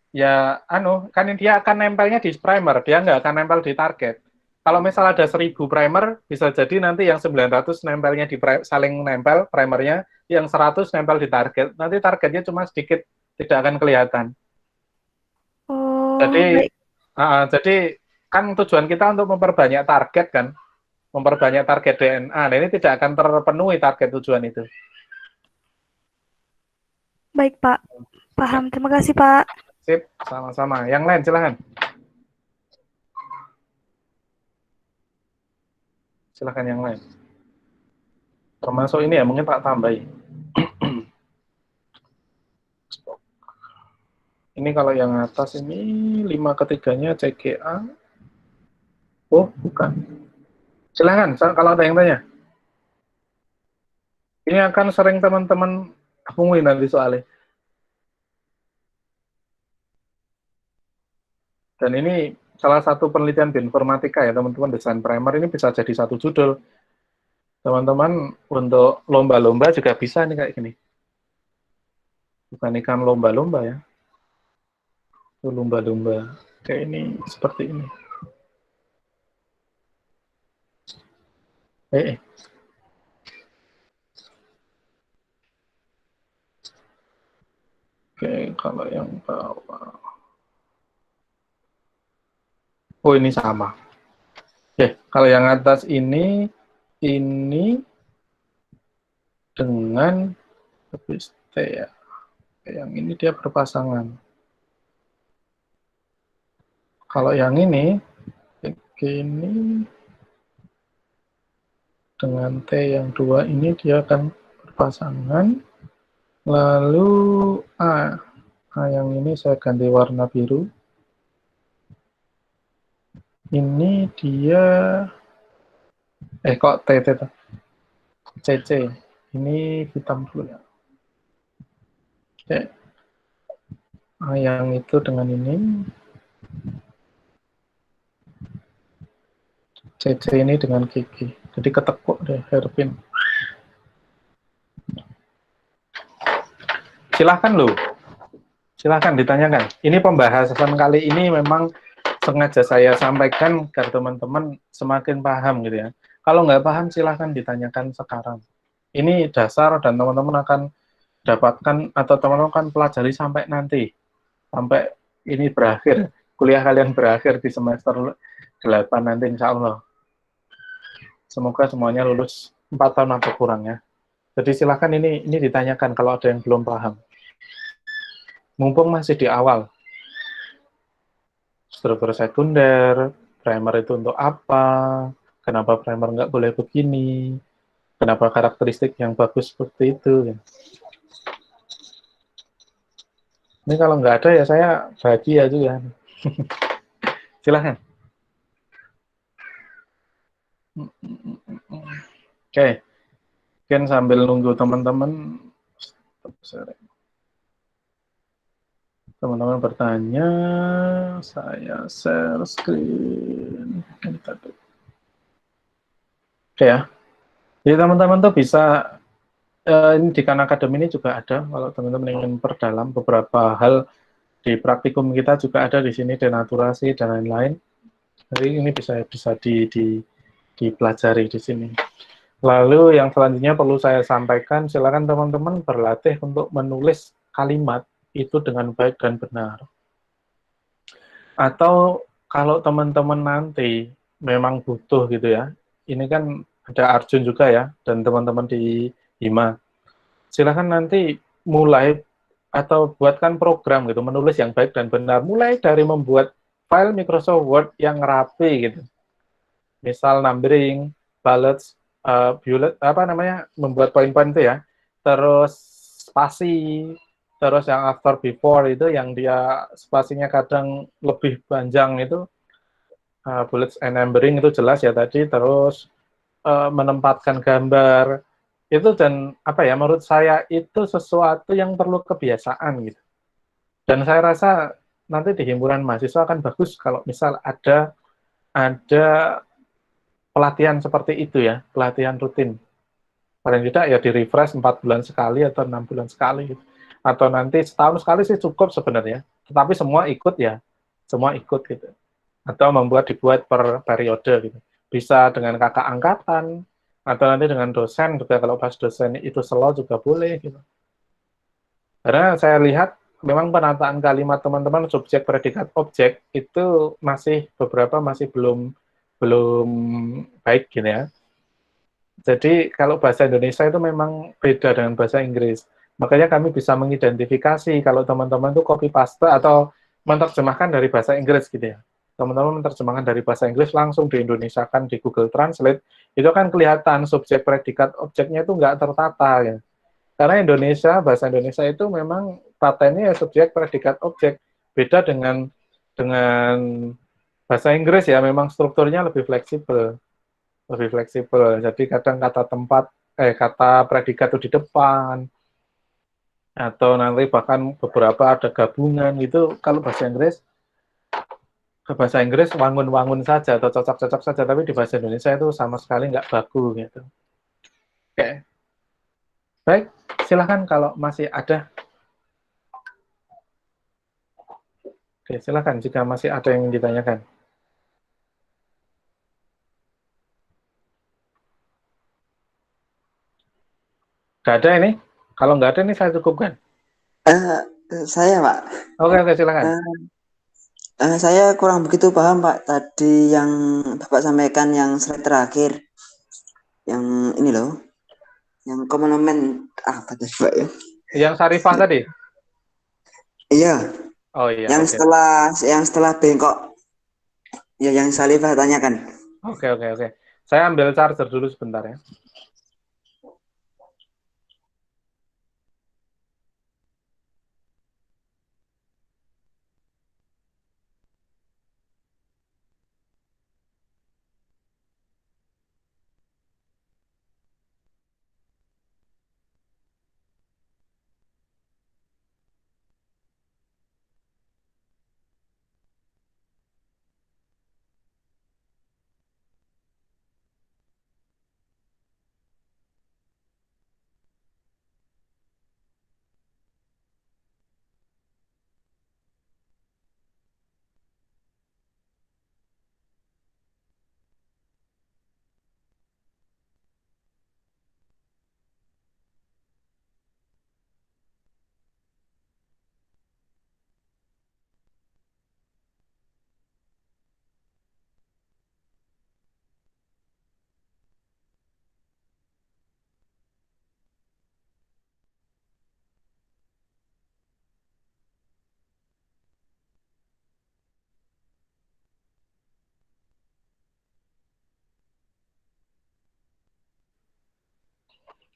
Speaker 1: Ya, kan dia akan nempelnya di primer, dia nggak akan nempel di target. Kalau misal ada 1000 primer, bisa jadi nanti yang 900 nempelnya saling nempel primernya, yang 100 nempel di target. Nanti targetnya cuma sedikit, tidak akan kelihatan.
Speaker 4: Oh,
Speaker 1: Jadi,
Speaker 4: baik.
Speaker 1: jadi kan tujuan kita untuk memperbanyak target kan, memperbanyak target DNA. Nah, ini tidak akan terpenuhi target tujuan itu.
Speaker 4: Baik Pak, paham. Terima kasih Pak.
Speaker 1: Sip, sama-sama. Yang lain silahkan. Silahkan yang lain. Termasuk ini ya, mungkin tak tambahin. Ini kalau yang atas ini 5 ketiganya CGA. Oh, bukan. Silahkan, kalau ada yang tanya. Ini akan sering teman-teman temuin nanti soalnya. Dan ini salah satu penelitian bioinformatika ya, teman-teman, desain primer ini bisa jadi satu judul. Teman-teman, untuk lomba-lomba juga bisa nih kayak gini. Bukan ikan lomba-lomba ya. Lomba-lomba kayak ini, seperti ini. Oke, kalau yang bawah. Oh, ini sama. Oke, kalau yang atas ini dengan ya. Yang ini dia berpasangan. Kalau yang ini dengan T yang 2 ini dia akan berpasangan. Lalu A yang ini saya ganti warna biru. Ini dia kok T CC. Ini hitam dulu ya. Oke. Yang itu dengan ini. CC ini dengan GG. Jadi ketekuk deh hairpin. Silahkan loh. Silahkan ditanyakan. Ini pembahasan kali ini memang sengaja saya sampaikan agar teman-teman semakin paham gitu ya. Kalau nggak paham silahkan ditanyakan sekarang. Ini dasar dan teman-teman akan dapatkan atau teman-teman akan pelajari sampai nanti. Sampai ini berakhir. Kuliah kalian berakhir di semester 8 nanti insya Allah. Semoga semuanya lulus 4 tahun atau kurang ya. Jadi silahkan ini ditanyakan kalau ada yang belum paham. Mumpung masih di awal. Struktur sekunder, primer itu untuk apa, kenapa primer nggak boleh begini, kenapa karakteristik yang bagus seperti itu. Ini kalau nggak ada ya saya bahagia juga. Silahkan. Oke. Mungkin sambil nunggu teman-teman bertanya, saya share screen. Oke ya. Jadi teman-teman tuh bisa, ini di Khan Academy ini juga ada, kalau teman-teman ingin perdalam beberapa hal di praktikum kita juga ada di sini, denaturasi dan lain-lain. Jadi ini bisa dipelajari di sini. Lalu yang selanjutnya perlu saya sampaikan, silakan teman-teman berlatih untuk menulis kalimat itu dengan baik dan benar. Atau kalau teman-teman nanti memang butuh gitu ya, ini kan ada Arjun juga ya, dan teman-teman di Hima. Silakan nanti mulai atau buatkan program gitu, menulis yang baik dan benar. Mulai dari membuat file Microsoft Word yang rapi gitu. Misal numbering, bullets, bullet, membuat poin-poin itu ya. Terus spasi, terus yang after before itu yang dia spasinya kadang lebih panjang itu, bullets and numbering itu jelas ya tadi. Terus menempatkan gambar itu, dan apa ya, menurut saya itu sesuatu yang perlu kebiasaan gitu. Dan saya rasa nanti di himpunan mahasiswa akan bagus kalau misal ada pelatihan seperti itu ya, pelatihan rutin. Paling tidak ya di refresh 4 bulan sekali atau 6 bulan sekali gitu. Atau nanti setahun sekali sih cukup sebenarnya. Tetapi semua ikut ya, semua ikut gitu. Atau dibuat per periode gitu. Bisa dengan kakak angkatan, atau nanti dengan dosen juga, kalau pas dosen itu selo juga boleh gitu. Karena saya lihat memang penataan kalimat teman-teman subjek predikat objek itu beberapa masih belum baik gitu ya. Jadi kalau bahasa Indonesia itu memang beda dengan bahasa Inggris. Makanya kami bisa mengidentifikasi kalau teman-teman itu copy paste atau menerjemahkan dari bahasa Inggris gitu ya. Teman-teman menerjemahkan dari bahasa Inggris langsung di Indonesiakan di Google Translate, itu kan kelihatan subjek predikat objeknya itu nggak tertata ya. Karena bahasa Indonesia itu memang patennya ya subjek predikat objek. Beda dengan bahasa Inggris ya, memang strukturnya lebih fleksibel. Jadi kadang kata predikat itu di depan, atau nanti bahkan beberapa ada gabungan gitu. Kalau bahasa Inggris wangun-wangun saja atau cocok-cocok saja, tapi di bahasa Indonesia itu sama sekali nggak baku gitu. Oke. Baik, silahkan kalau masih ada. Oke, silahkan jika masih ada yang ditanyakan. Nggak ada ini? Kalau nggak ada ini saya cukupkan.
Speaker 5: Saya Pak.
Speaker 1: Oke, silakan.
Speaker 5: Saya kurang begitu paham Pak tadi yang Bapak sampaikan yang slide terakhir, yang ini loh, yang komentar apa tadi Pak ya?
Speaker 1: Yang Sarifah tadi?
Speaker 5: Iya.
Speaker 1: Oh iya.
Speaker 5: Yang setelah bengkok. Ya, yang Sarifah tanyakan.
Speaker 1: Oke. Saya ambil charger dulu sebentar ya.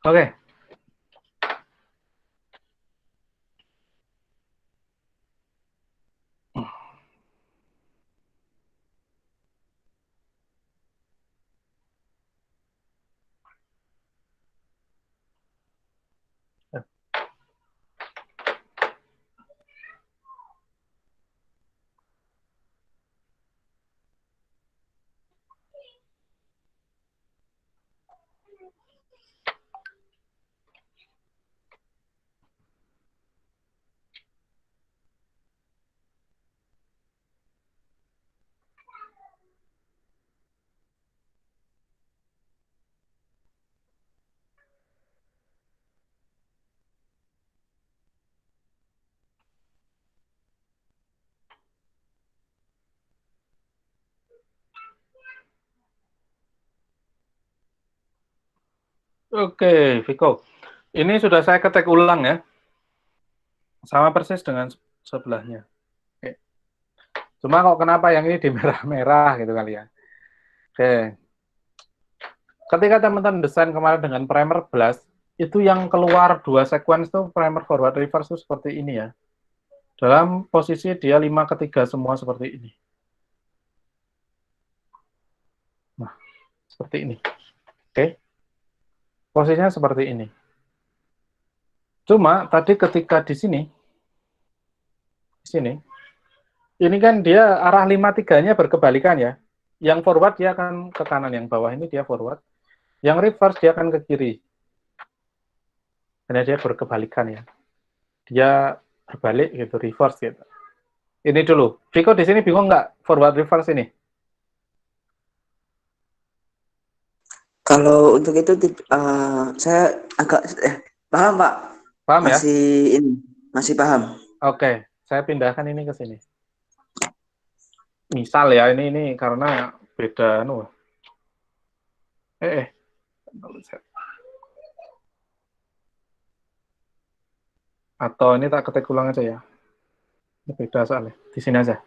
Speaker 1: Oke. Oke, Viko. Ini sudah saya ketik ulang ya. Sama persis dengan sebelahnya. Oke. Cuma kok kenapa yang ini di merah-merah gitu kali ya. Oke. Ketika teman-teman desain kemarin dengan primer blast, itu yang keluar 2 sequence tuh primer forward reverse tuh seperti ini ya. Dalam posisi dia 5-3 semua seperti ini. Nah, seperti ini. Oke. Posisinya seperti ini. Cuma tadi ketika di sini, ini kan dia arah 5-3-nya berkebalikan ya. Yang forward dia akan ke kanan, yang bawah ini dia forward. Yang reverse dia akan ke kiri. Karena dia berkebalikan ya. Dia berbalik gitu, reverse gitu. Ini dulu. Viko di sini bingung nggak forward reverse ini?
Speaker 5: Kalau untuk itu saya agak paham Pak.
Speaker 1: Paham ya?
Speaker 5: Masih paham.
Speaker 1: Oke, saya pindahkan ini ke sini. Misal ya, ini karena beda atau ini tak ketik ulang aja ya. Ini beda soalnya. Di sini aja.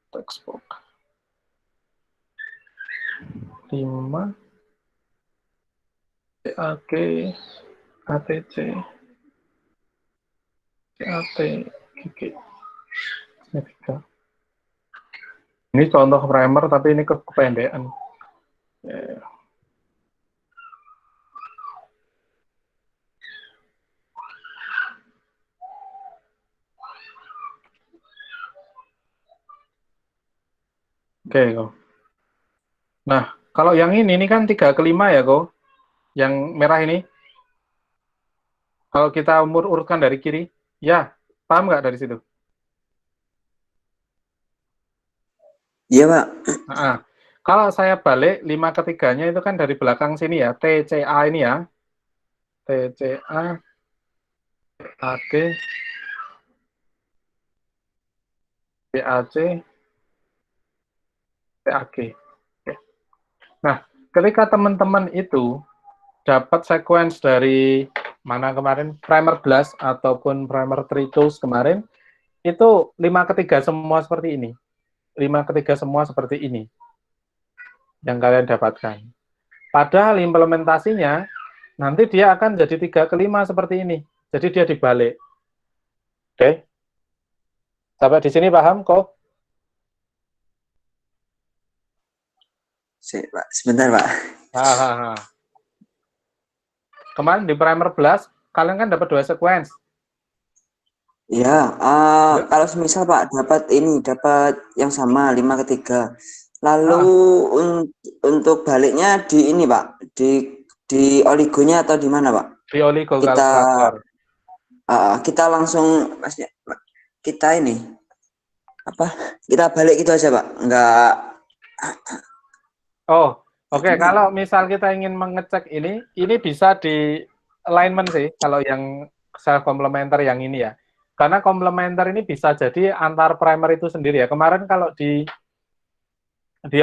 Speaker 1: Textbook 5 CAG ATC CAT GG. Ini contoh primer tapi ini kependekan. Oke, kok. Nah, kalau yang ini kan 3/5 ya, kok. Yang merah ini. Kalau kita urutkan dari kiri, ya, paham nggak dari situ?
Speaker 5: Iya, Pak.
Speaker 1: Nah, kalau saya balik 5/3-nya itu kan dari belakang sini ya, TCA ini ya. TCA AD PAC PAG. Nah, ketika teman-teman itu dapat sequence dari mana kemarin, primer blast ataupun primer tree tools kemarin, itu 5/3 semua seperti ini. 5/3 semua seperti ini yang kalian dapatkan. Padahal implementasinya nanti dia akan jadi 3/5 seperti ini. Jadi dia dibalik. Oke. Sampai di sini paham kok?
Speaker 5: Pak, sebentar, Pak.
Speaker 1: Kemarin di primer blast, kalian kan dapat 2 sequence.
Speaker 5: Ya, kalau semisal Pak dapat yang sama 5/3. Lalu untuk baliknya di ini Pak, di oligonya atau di mana Pak?
Speaker 1: Di oligo kalkulator.
Speaker 5: Kita langsung kita ini kita balik gitu aja Pak, enggak.
Speaker 1: Oh, oke. Kalau misal kita ingin mengecek ini bisa di alignment sih, kalau yang self complementer yang ini ya. Karena komplementer ini bisa jadi antar primer itu sendiri ya. Kemarin kalau di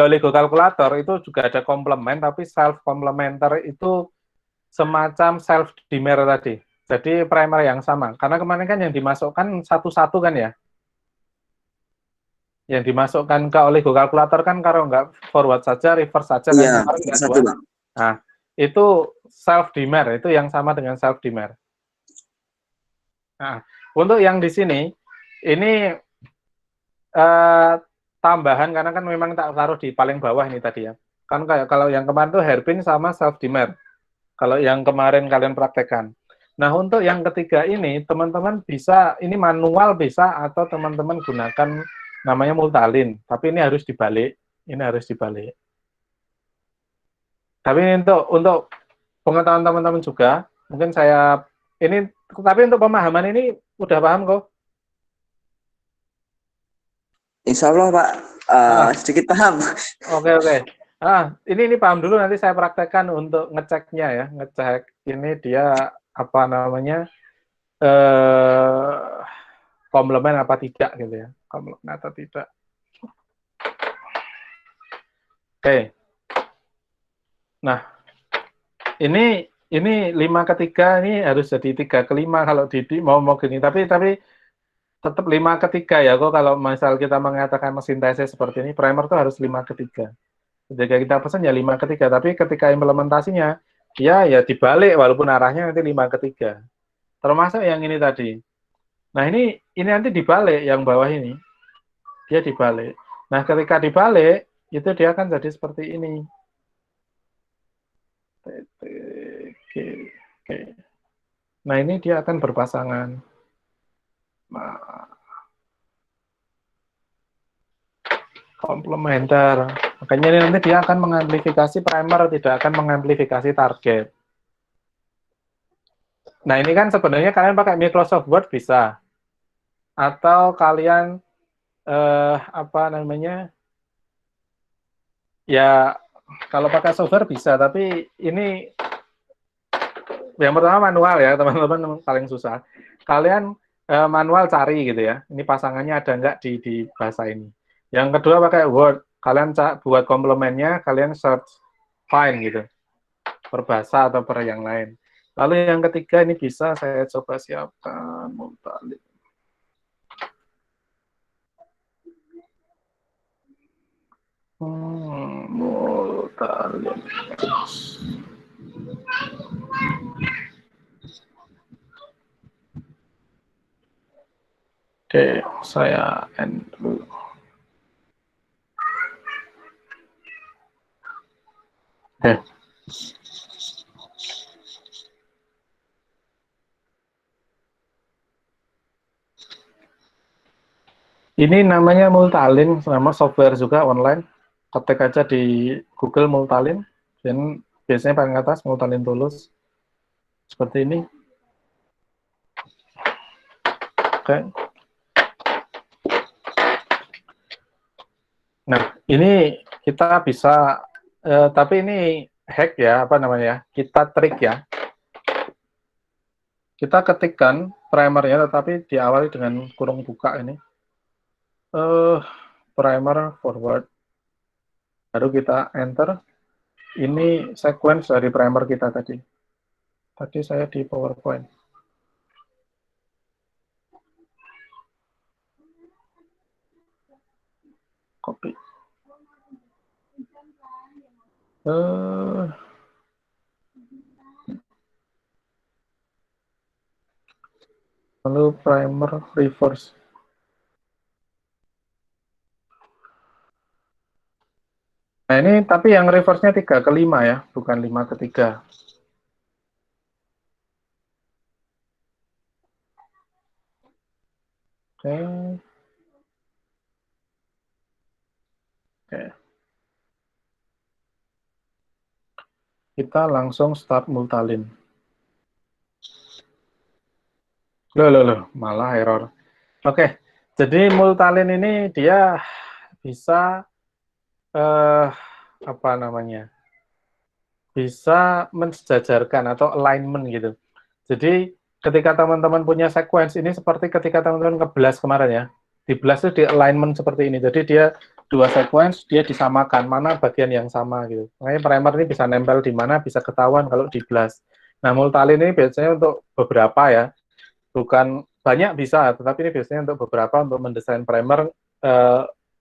Speaker 1: oligo kalkulator itu juga ada komplement, tapi self complementer itu semacam self dimer tadi. Jadi primer yang sama. Karena kemarin kan yang dimasukkan satu-satu kan ya. Yang dimasukkan ke oligo kalkulator kan kalau nggak forward saja, reverse saja kan.
Speaker 5: Iya,
Speaker 1: satu, Bang. Nah, itu self dimer, itu yang sama dengan self dimer. Nah, untuk yang di sini ini tambahan karena kan memang tak taruh di paling bawah ini tadi ya. Kan kayak kalau yang kemarin tuh hairpin sama self dimer. Kalau yang kemarin kalian praktekkan. Nah, untuk yang ketiga ini teman-teman bisa ini manual bisa atau teman-teman gunakan namanya multalin, tapi ini harus dibalik. Ini harus dibalik. Tapi ini untuk pengetahuan teman-teman juga, mungkin saya ini tapi untuk pemahaman ini udah paham kok?
Speaker 5: Insya Allah Pak, sedikit paham.
Speaker 1: Oke. Ini paham dulu, nanti saya praktekkan untuk ngeceknya ya, ngecek ini dia apa namanya komplement apa tidak gitu ya, komplement atau tidak. Oke. Nah, ini 5/3 ini harus jadi 3/5 kalau mau gini, tapi tetap 5/3 ya kok. Kalau misal kita mengatakan mesin tesis seperti ini, primer tuh harus 5/3. Ketika kita pesan ya 5/3, tapi ketika implementasinya ya dibalik walaupun arahnya nanti 5/3. Termasuk yang ini tadi. Nah, ini nanti dibalik, yang bawah ini. Dia dibalik. Nah, ketika dibalik, itu dia akan jadi seperti ini. Oke. Nah, ini dia akan berpasangan. Nah, komplementer. Makanya ini nanti dia akan mengamplifikasi primer, tidak akan mengamplifikasi target. Nah, ini kan sebenarnya kalian pakai Microsoft Word bisa. Atau kalian, apa namanya, ya, kalau pakai software bisa, tapi ini yang pertama manual ya, teman-teman, paling susah. Kalian manual cari gitu ya, ini pasangannya ada nggak di bahasa ini. Yang kedua pakai Word, kalian buat komplemennya, kalian search, find gitu, per bahasa atau per yang lain. Lalu yang ketiga ini bisa saya coba siapkan, Multalin. Multalin. Oke, saya end dulu. Oke. Ini namanya Multalin, nama software juga online. Ketik aja di Google Multalin, dan biasanya paling atas Multalin Tools. Seperti ini. Oke. Nah, ini kita bisa, tapi ini hack ya, apa namanya, kita trik ya. Kita ketikkan primernya, tetapi diawali dengan kurung buka ini. Primer forward. Baru kita enter. Ini sequence dari primer kita tadi. Tadi saya di PowerPoint. Copy. Lalu primer reverse. Nah, ini tapi yang reverse-nya 3 ke 5 ya, bukan 5 ke 3. Oke. Oke. Kita langsung start Multalin. Loh, malah error. Oke, jadi Multalin ini dia bisa apa namanya? Bisa mensejajarkan atau alignment gitu. Jadi ketika teman-teman punya sequence ini seperti ketika teman-teman nge-blast kemarin ya. Di blast itu di alignment seperti ini. Jadi dia dua sequence dia disamakan mana bagian yang sama gitu. Makanya primer ini bisa nempel di mana bisa ketahuan kalau di blast. Nah, Multalin ini biasanya untuk beberapa ya. Bukan banyak bisa, tetapi ini biasanya untuk beberapa untuk mendesain primer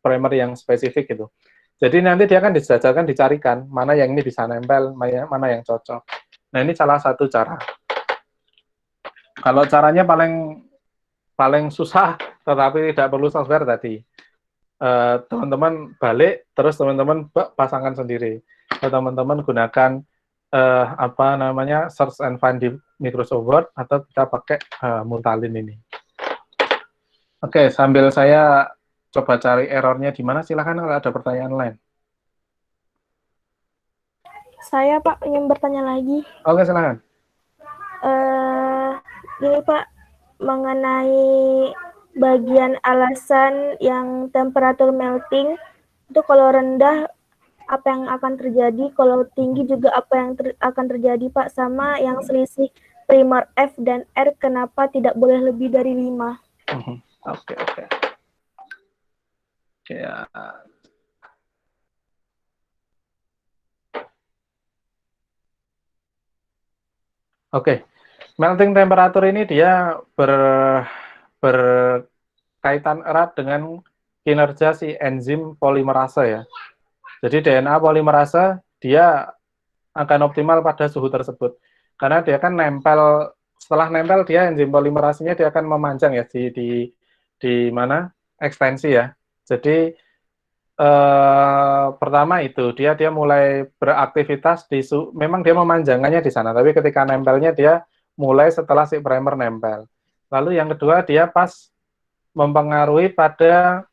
Speaker 1: primer yang spesifik gitu. Jadi nanti dia akan disejajarkan, dicarikan mana yang ini bisa nempel, mana yang cocok. Nah, ini salah satu cara. Kalau caranya paling susah, tetapi tidak perlu software tadi. Teman-teman balik, terus teman-teman pasangkan sendiri. Teman-teman gunakan apa namanya search and find di Microsoft Word atau kita pakai Multalin ini. Oke, sambil saya coba cari errornya di mana, silakan kalau ada pertanyaan lain.
Speaker 4: Saya Pak ingin bertanya lagi.
Speaker 1: Oke, silakan.
Speaker 4: Ini Pak, mengenai bagian alasan yang temperatur melting, itu kalau rendah apa yang akan terjadi, kalau tinggi juga apa yang akan terjadi Pak, sama yang selisih primer F dan R kenapa tidak boleh lebih dari 5.
Speaker 1: Oke. Ya. Oke. Melting temperature ini dia berkaitan erat dengan kinerja si enzim polimerase ya. Jadi DNA polimerase dia akan optimal pada suhu tersebut. Karena dia kan nempel, setelah nempel dia enzim polimerasenya dia akan memanjang ya di mana? Ekstensi ya. Jadi pertama itu dia mulai beraktivitas memang dia memanjangannya di sana, tapi ketika nempelnya dia mulai setelah si primer nempel. Lalu yang kedua dia pas mempengaruhi pada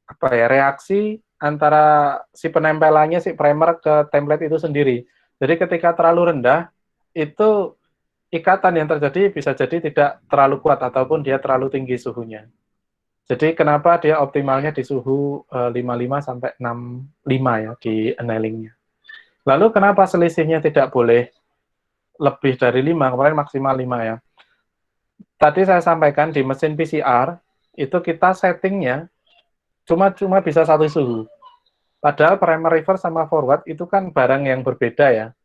Speaker 1: apa ya, reaksi antara si penempelannya si primer ke template itu sendiri. Jadi ketika terlalu rendah itu ikatan yang terjadi bisa jadi tidak terlalu kuat ataupun dia terlalu tinggi suhunya. Jadi kenapa dia optimalnya di suhu 55 sampai 65 ya di annulingnya. Lalu kenapa selisihnya tidak boleh lebih dari 5, kemarin maksimal 5 ya. Tadi saya sampaikan di mesin PCR itu kita settingnya cuma bisa satu suhu. Padahal primer reverse sama forward itu kan barang yang berbeda ya.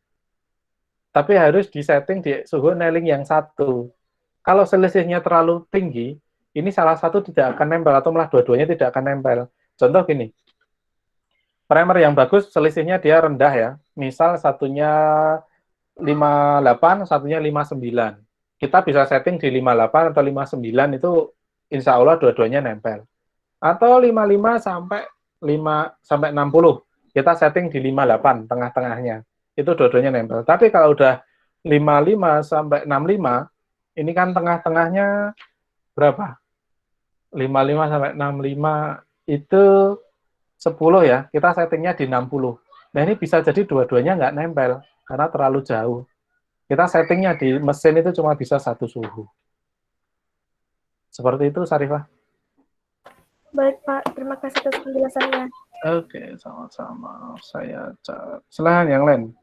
Speaker 1: Tapi harus disetting di suhu annealing yang satu. Kalau selisihnya terlalu tinggi, ini salah satu tidak akan nempel atau malah dua-duanya tidak akan nempel. Contoh gini, primer yang bagus selisihnya dia rendah ya. Misal satunya 58, satunya 59. Kita bisa setting di 58 atau 59 itu insya Allah dua-duanya nempel. Atau 55 sampai 60. Kita setting di 58 tengah-tengahnya. Itu dua-duanya nempel. Tapi kalau udah 55 sampai 65, ini kan tengah-tengahnya berapa? 55 sampai 65 itu 10 ya, kita settingnya di 60. Nah ini bisa jadi dua-duanya nggak nempel, karena terlalu jauh. Kita settingnya di mesin itu cuma bisa satu suhu. Seperti itu, Sarifah.
Speaker 4: Baik, Pak. Terima kasih atas penjelasannya.
Speaker 1: Oke, sama-sama. Saya cat. Silahkan yang lain.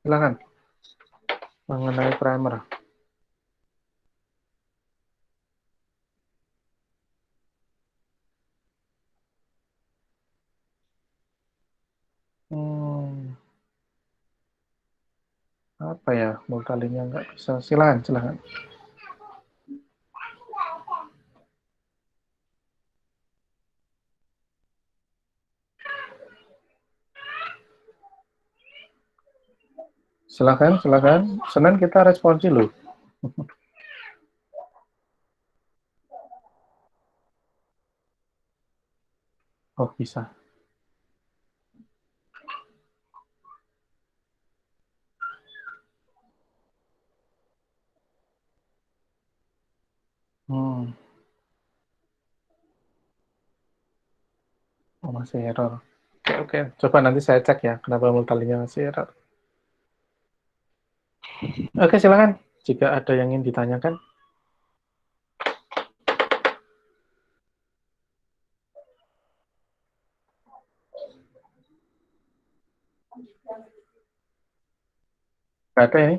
Speaker 1: Silahkan. Mengenai primer. Apa ya, multalinya nggak bisa. Silahkan. Silakan. Senin kita respon dulu. Oh, bisa. Oh, masih error. Oke. Coba nanti saya cek ya, kenapa multalinya masih error. Oke, silakan. Jika ada yang ingin ditanyakan. Nggak ada ini.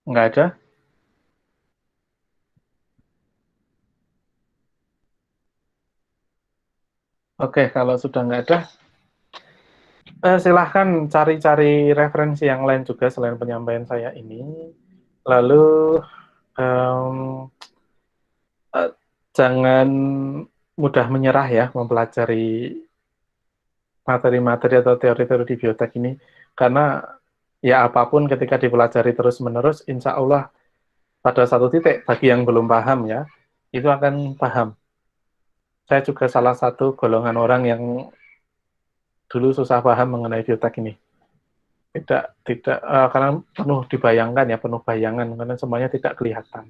Speaker 1: Nggak ada. Oke, kalau sudah nggak ada, silahkan cari-cari referensi yang lain juga selain penyampaian saya ini. Lalu jangan mudah menyerah ya mempelajari materi-materi atau teori-teori di biotek ini, karena ya apapun ketika dipelajari terus-menerus, insya Allah pada satu titik, bagi yang belum paham ya, itu akan paham. Saya juga salah satu golongan orang yang dulu susah paham mengenai biotek ini. Tidak karena penuh dibayangkan ya, penuh bayangan, karena semuanya tidak kelihatan.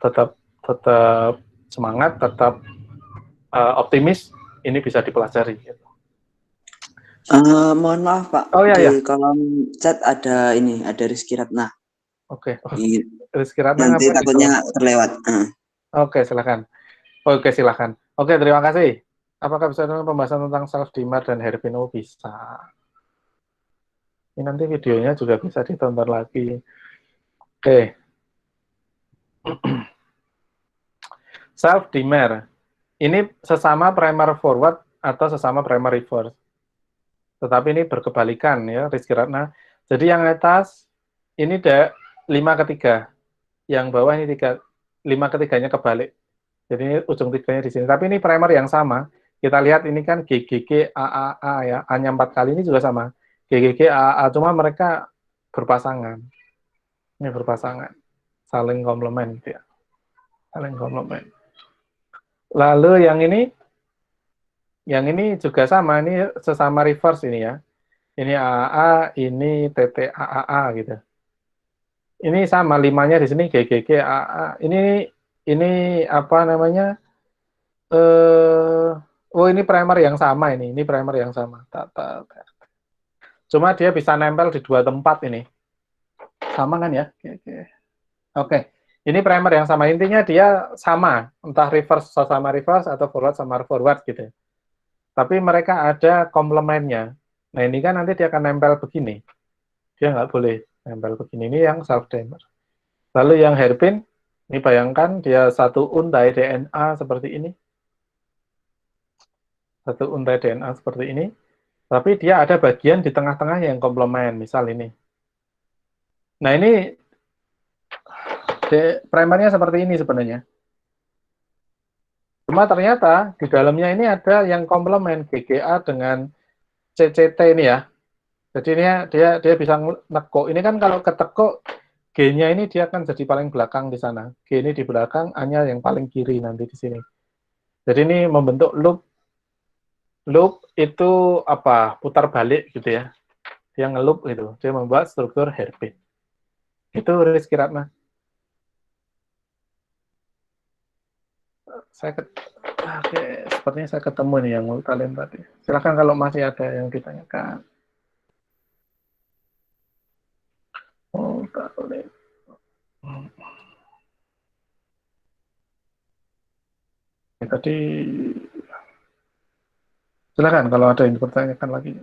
Speaker 1: Tetap semangat, tetap optimis, ini bisa dipelajari.
Speaker 5: Mohon maaf Pak,
Speaker 1: Oh,
Speaker 5: di
Speaker 1: ya.
Speaker 5: kolom chat ada Rizky Ratna.
Speaker 1: Oke. Oh,
Speaker 5: Ini
Speaker 1: Rizky Ratna
Speaker 5: nanti
Speaker 1: ngapa di
Speaker 5: takutnya terlewat.
Speaker 1: Oke, silakan. Oke, silakan. Oke, terima kasih. Apakah bisa dengan pembahasan tentang self-dimmer dan hairpin? Oh, bisa. Ini nanti videonya juga bisa ditonton lagi. Oke. Self-dimmer. Ini sesama primer forward atau sesama primer reverse. Tetapi ini berkebalikan ya, Rizky Ratna. Jadi yang atas ini 5/3. Yang bawah ini 5/3-nya kebalik. Jadi ini ujung tiganya di sini. Tapi ini primer yang sama. Kita lihat ini kan GGG AAA ya. A-nya 4 kali ini juga sama. GGG AAA, cuma mereka berpasangan. Ini berpasangan. Saling komplement ya. Saling komplement. Lalu yang ini juga sama. Ini sesama reverse ini ya. Ini AAA, ini TTAAA gitu. Ini sama 5-nya di sini GGG AA. Ini apa namanya? Oh ini primer yang sama ini. Ini primer yang sama. Cuma dia bisa nempel di 2 tempat ini. Sama kan ya? Oke. Ini primer yang sama. Intinya dia sama. Entah reverse sama reverse atau forward sama forward gitu. Tapi mereka ada komplemennya. Nah ini kan nanti dia akan nempel begini. Dia nggak boleh nempel begini. Ini yang self-dimmer. Lalu yang hairpin, ini bayangkan dia satu untai DNA seperti ini. Satu untai DNA seperti ini. Tapi dia ada bagian di tengah-tengah yang komplement, misal ini. Nah ini primernya seperti ini sebenarnya. Cuma ternyata di dalamnya ini ada yang komplement GGA dengan CCT ini ya. Jadi ini dia bisa nekuk. Ini kan kalau ketekuk G-nya ini dia akan jadi paling belakang di sana. G ini di belakang, A-nya yang paling kiri nanti di sini. Jadi ini membentuk loop. Loop itu apa? Putar balik gitu ya. Dia ngeloop gitu. Dia membuat struktur hairpin. Itu Rizky Ratna. Oke, sepertinya saya ketemu nih yang kalian tadi. Silakan kalau masih ada yang ditanyakan. Oh, boleh. Tadi silakan kalau ada yang dipertanyakan lagi.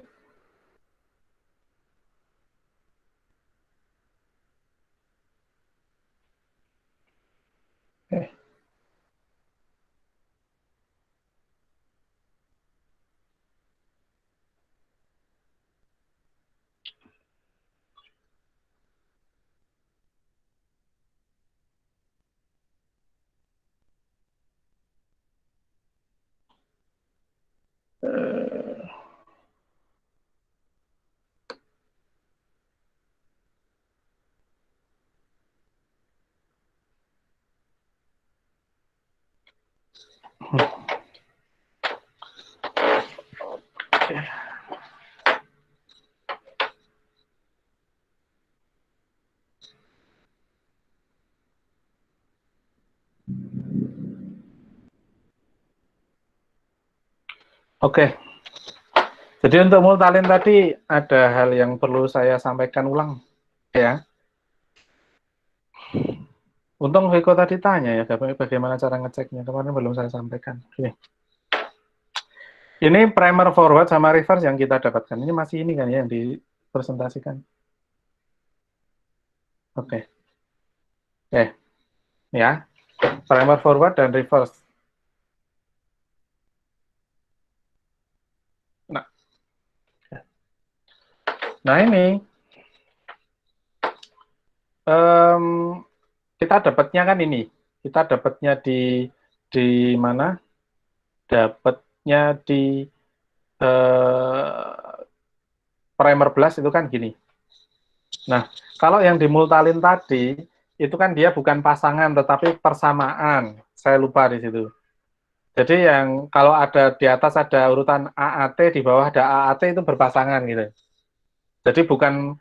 Speaker 1: Oke. Jadi untuk multalin tadi ada hal yang perlu saya sampaikan ulang ya. Untung Viko tadi tanya ya, bagaimana cara ngeceknya. Kemarin belum saya sampaikan. Ini primer forward sama reverse yang kita dapatkan. Ini masih ini kan ya yang dipresentasikan. Oke. Ya. Primer forward dan reverse. Nah ini kita dapatnya kan ini. Kita dapatnya di mana? Dapatnya di primer blast itu kan gini. Nah, kalau yang di multalin tadi itu kan dia bukan pasangan tetapi persamaan. Saya lupa di situ. Jadi yang kalau ada di atas ada urutan AAT, di bawah ada AAT itu berpasangan gitu. Jadi bukan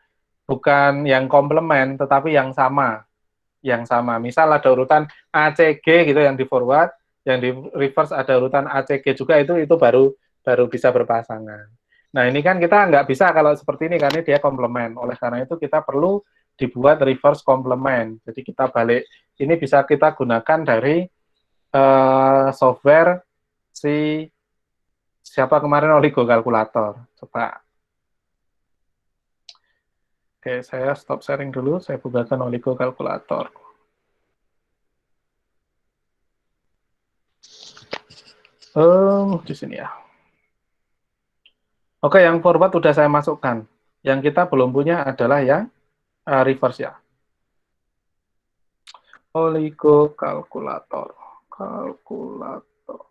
Speaker 1: yang komplement tetapi yang sama. Yang sama. Misal ada urutan ACG gitu yang di forward, yang di reverse ada urutan ACG juga itu baru bisa berpasangan. Nah ini kan kita nggak bisa kalau seperti ini karena dia komplement. Oleh karena itu kita perlu dibuat reverse complement. Jadi kita balik, ini bisa kita gunakan dari software si siapa kemarin oligokalkulator. Coba. Oke, saya stop sharing dulu, saya bukakan oligokalkulator. Di sini ya. Oke, yang forward sudah saya masukkan. Yang kita belum punya adalah yang reverse ya. Oligokalkulator. Kalkulator.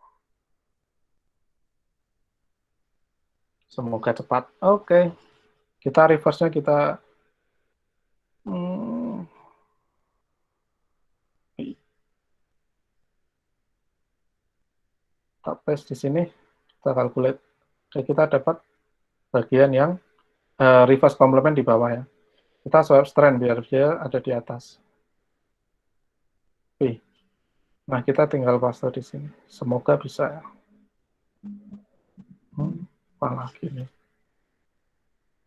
Speaker 1: Semoga cepat. Oke. Kita reverse-nya kita kita paste di sini, kita calculate. Oke, kita dapat bagian yang reverse complement di bawah ya. Kita swap strand biar dia ada di atas. Oke. Nah, kita tinggal paste di sini. Semoga bisa ya. Malah gini.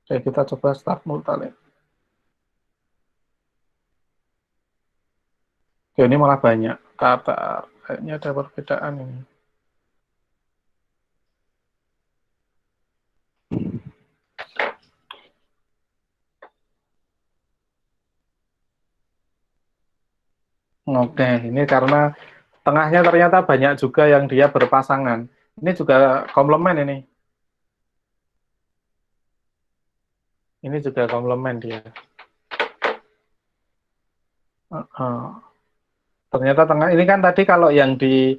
Speaker 1: Oke, kita coba start multiline. Oke, ini malah banyak. Kata kayaknya ada perbedaan ini. Oke, ini karena tengahnya ternyata banyak juga yang dia berpasangan. Ini juga komplement ini. Ini juga komplement dia. Ternyata tengah ini kan tadi kalau yang di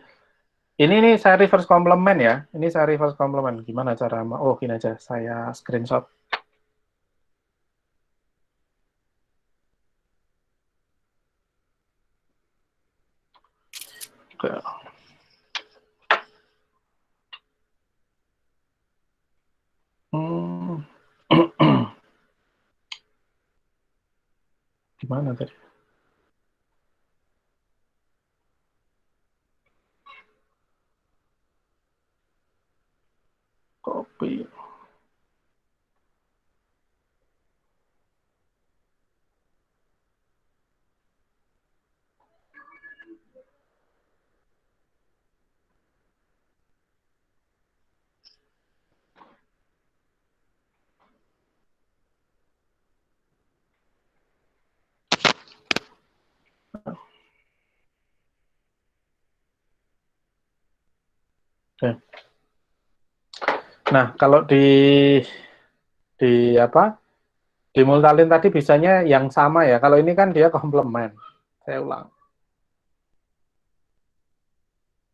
Speaker 1: ini saya reverse complement ya. Ini saya reverse complement. Gimana cara? Oh, gini aja. Saya screenshot. Oke. Gimana tadi? Copy. Oke. Nah, kalau di apa? Di multiline tadi bisanya yang sama ya. Kalau ini kan dia komplement. Saya ulang.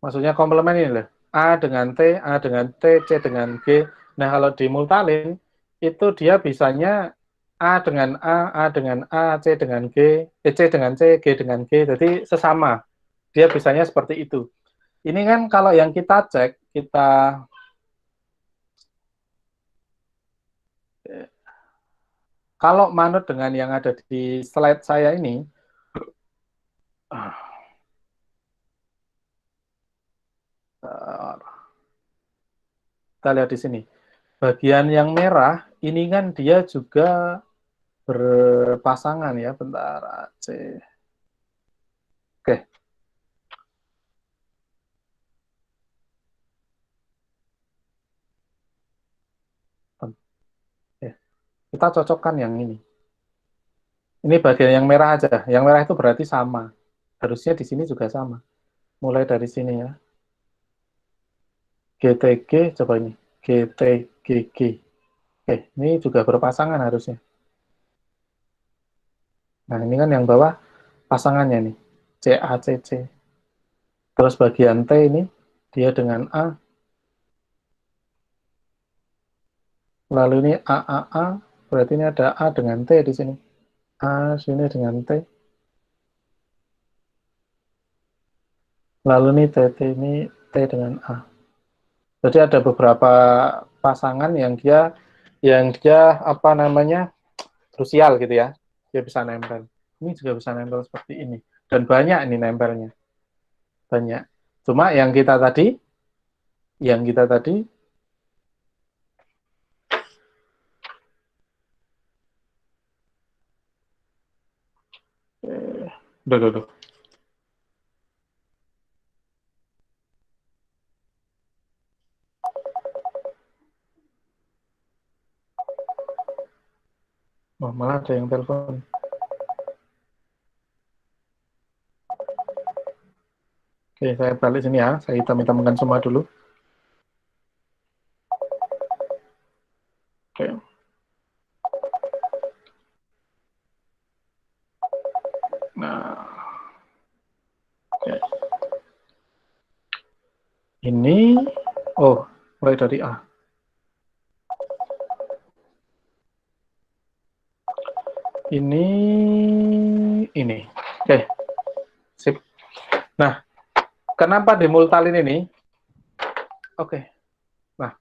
Speaker 1: Maksudnya komplement ini loh. A dengan T, A dengan T, C dengan G. Nah, kalau di multiline itu dia bisanya A dengan A, A dengan A, C dengan G, C dengan C, G dengan G. Jadi sesama. Dia bisanya seperti itu. Ini kan kalau yang kita cek, kita kalau manut dengan yang ada di slide saya ini, kita lihat di sini. Bagian yang merah, ini kan dia juga berpasangan ya, bentar. C. Oke. Kita cocokkan yang ini. Ini bagian yang merah aja. Yang merah itu berarti sama. Harusnya di sini juga sama. Mulai dari sini ya. GTG, coba ini. GTGG. Oke, ini juga berpasangan harusnya. Nah, ini kan yang bawah pasangannya nih. CACC. Terus bagian T ini, dia dengan A. Lalu ini AAA, berarti ini ada A dengan T di sini. A sini dengan T. Lalu ini TT ini T dengan A. Jadi ada beberapa pasangan yang dia apa namanya krusial gitu ya. Dia bisa nempel. Ini juga bisa nempel seperti ini. Dan banyak ini nempelnya. Banyak. Cuma yang kita tadi Duh. Oh, malah ada yang telepon. Oke, saya balik sini ya. Saya hitam-hitamkan semua dulu. Oke. Nah, oke. Ini, mulai dari A. Ini. Oke, sip. Nah, kenapa dimultalin ini? Oke. Nah,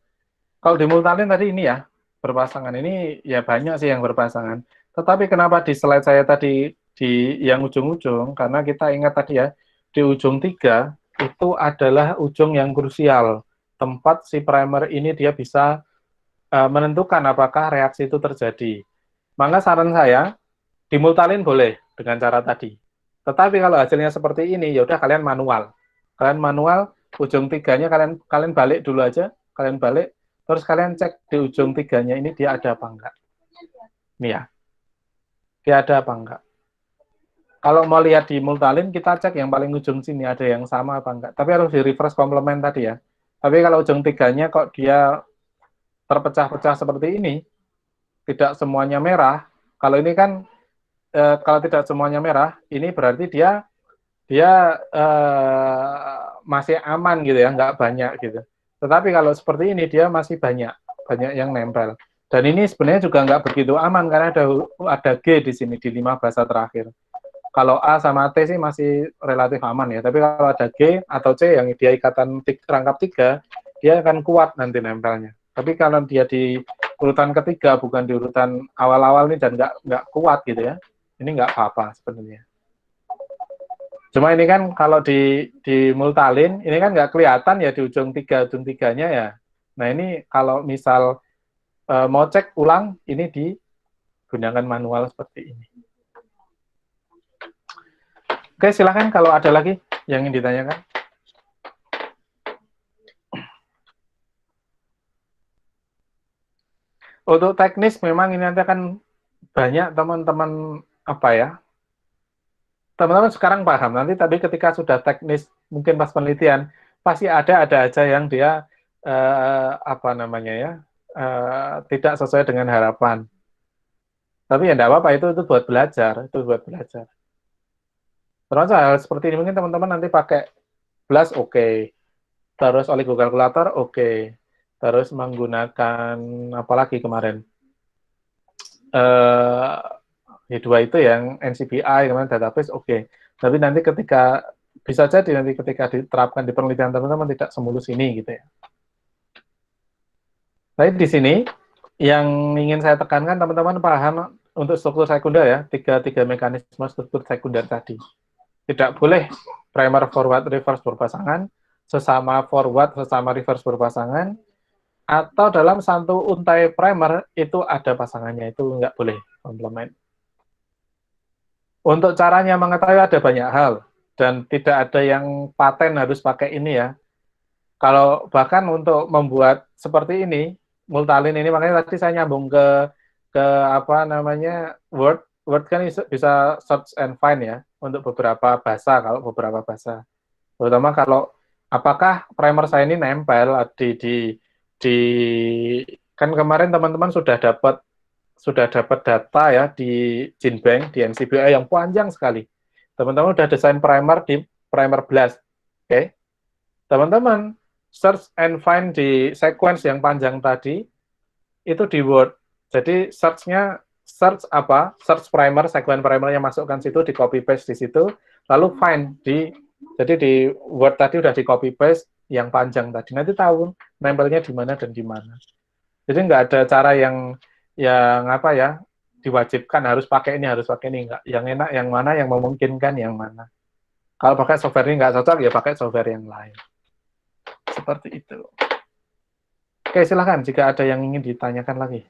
Speaker 1: kalau dimultalin tadi ini ya, berpasangan ini ya banyak sih yang berpasangan. Tetapi kenapa di slide saya tadi di yang ujung-ujung? Karena kita ingat tadi ya, di ujung 3 itu adalah ujung yang krusial. Tempat si primer ini dia bisa menentukan apakah reaksi itu terjadi. Maka saran saya, dimultalin boleh dengan cara tadi. Tetapi kalau hasilnya seperti ini, ya udah kalian manual. Kalian manual, ujung 3-nya kalian balik dulu aja, kalian balik, terus kalian cek di ujung 3-nya ini dia ada apa enggak. Ini ya. Dia ada apa enggak. Kalau mau lihat di multalin, kita cek yang paling ujung sini ada yang sama apa enggak. Tapi harus di reverse complement tadi ya. Tapi kalau ujung 3-nya kok dia terpecah-pecah seperti ini, tidak semuanya merah. Kalau ini kan kalau tidak semuanya merah, ini berarti dia masih aman gitu ya, nggak banyak gitu. Tetapi kalau seperti ini dia masih banyak yang nempel. Dan ini sebenarnya juga nggak begitu aman karena ada G di sini di 5 basa terakhir. Kalau A sama T sih masih relatif aman ya, tapi kalau ada G atau C yang dia ikatan rangkap 3, dia akan kuat nanti nempelnya. Tapi kalau dia di urutan ketiga bukan di urutan awal-awal nih dan nggak kuat gitu ya, ini nggak apa-apa sebenarnya. Cuma ini kan kalau di multalin, ini kan nggak kelihatan ya di ujung 3-nya ya. Nah ini kalau misal mau cek ulang, ini digunakan manual seperti ini. Oke, silakan kalau ada lagi yang ingin ditanyakan. Untuk teknis memang ini nanti akan banyak teman-teman teman-teman sekarang paham, nanti tapi ketika sudah teknis, mungkin pas penelitian, pasti ada aja yang dia tidak sesuai dengan harapan. Tapi ya enggak apa-apa, itu buat belajar, Terus hal seperti ini mungkin teman-teman nanti pakai BLAS oke. Terus oligokalkulator oke. Terus menggunakan apalagi kemarin dua itu yang NCBI kemarin database oke. Tapi nanti bisa jadi nanti ketika diterapkan di penelitian teman-teman tidak semulus ini gitu ya. Tapi di sini yang ingin saya tekankan teman-teman paham untuk struktur sekunder ya, tiga mekanisme struktur sekunder tadi. Tidak boleh primer, forward, reverse berpasangan, sesama forward, sesama reverse berpasangan, atau dalam satu untai primer itu ada pasangannya, itu nggak boleh komplement. Untuk caranya mengetahui ada banyak hal, dan tidak ada yang paten harus pakai ini ya. Kalau bahkan untuk membuat seperti ini, multalin ini, makanya tadi saya nyambung ke Word kan bisa search and find ya, untuk beberapa bahasa, terutama kalau apakah primer saya ini nempel kan kemarin teman-teman sudah dapat data ya di GenBank, di NCBI yang panjang sekali. Teman-teman sudah desain primer di primer BLAST. Oke. Teman-teman search and find di sequence yang panjang tadi itu di Word. Jadi search primer, sequence primer yang masukkan situ, di copy paste di situ, lalu find jadi di Word tadi udah di copy paste yang panjang tadi. Nanti tahu nempelnya di mana dan di mana. Jadi nggak ada cara yang diwajibkan harus pakai ini enggak. Yang enak yang mana, yang memungkinkan yang mana. Kalau pakai software ini nggak cocok ya pakai software yang lain. Seperti itu. Oke, silakan jika ada yang ingin ditanyakan lagi.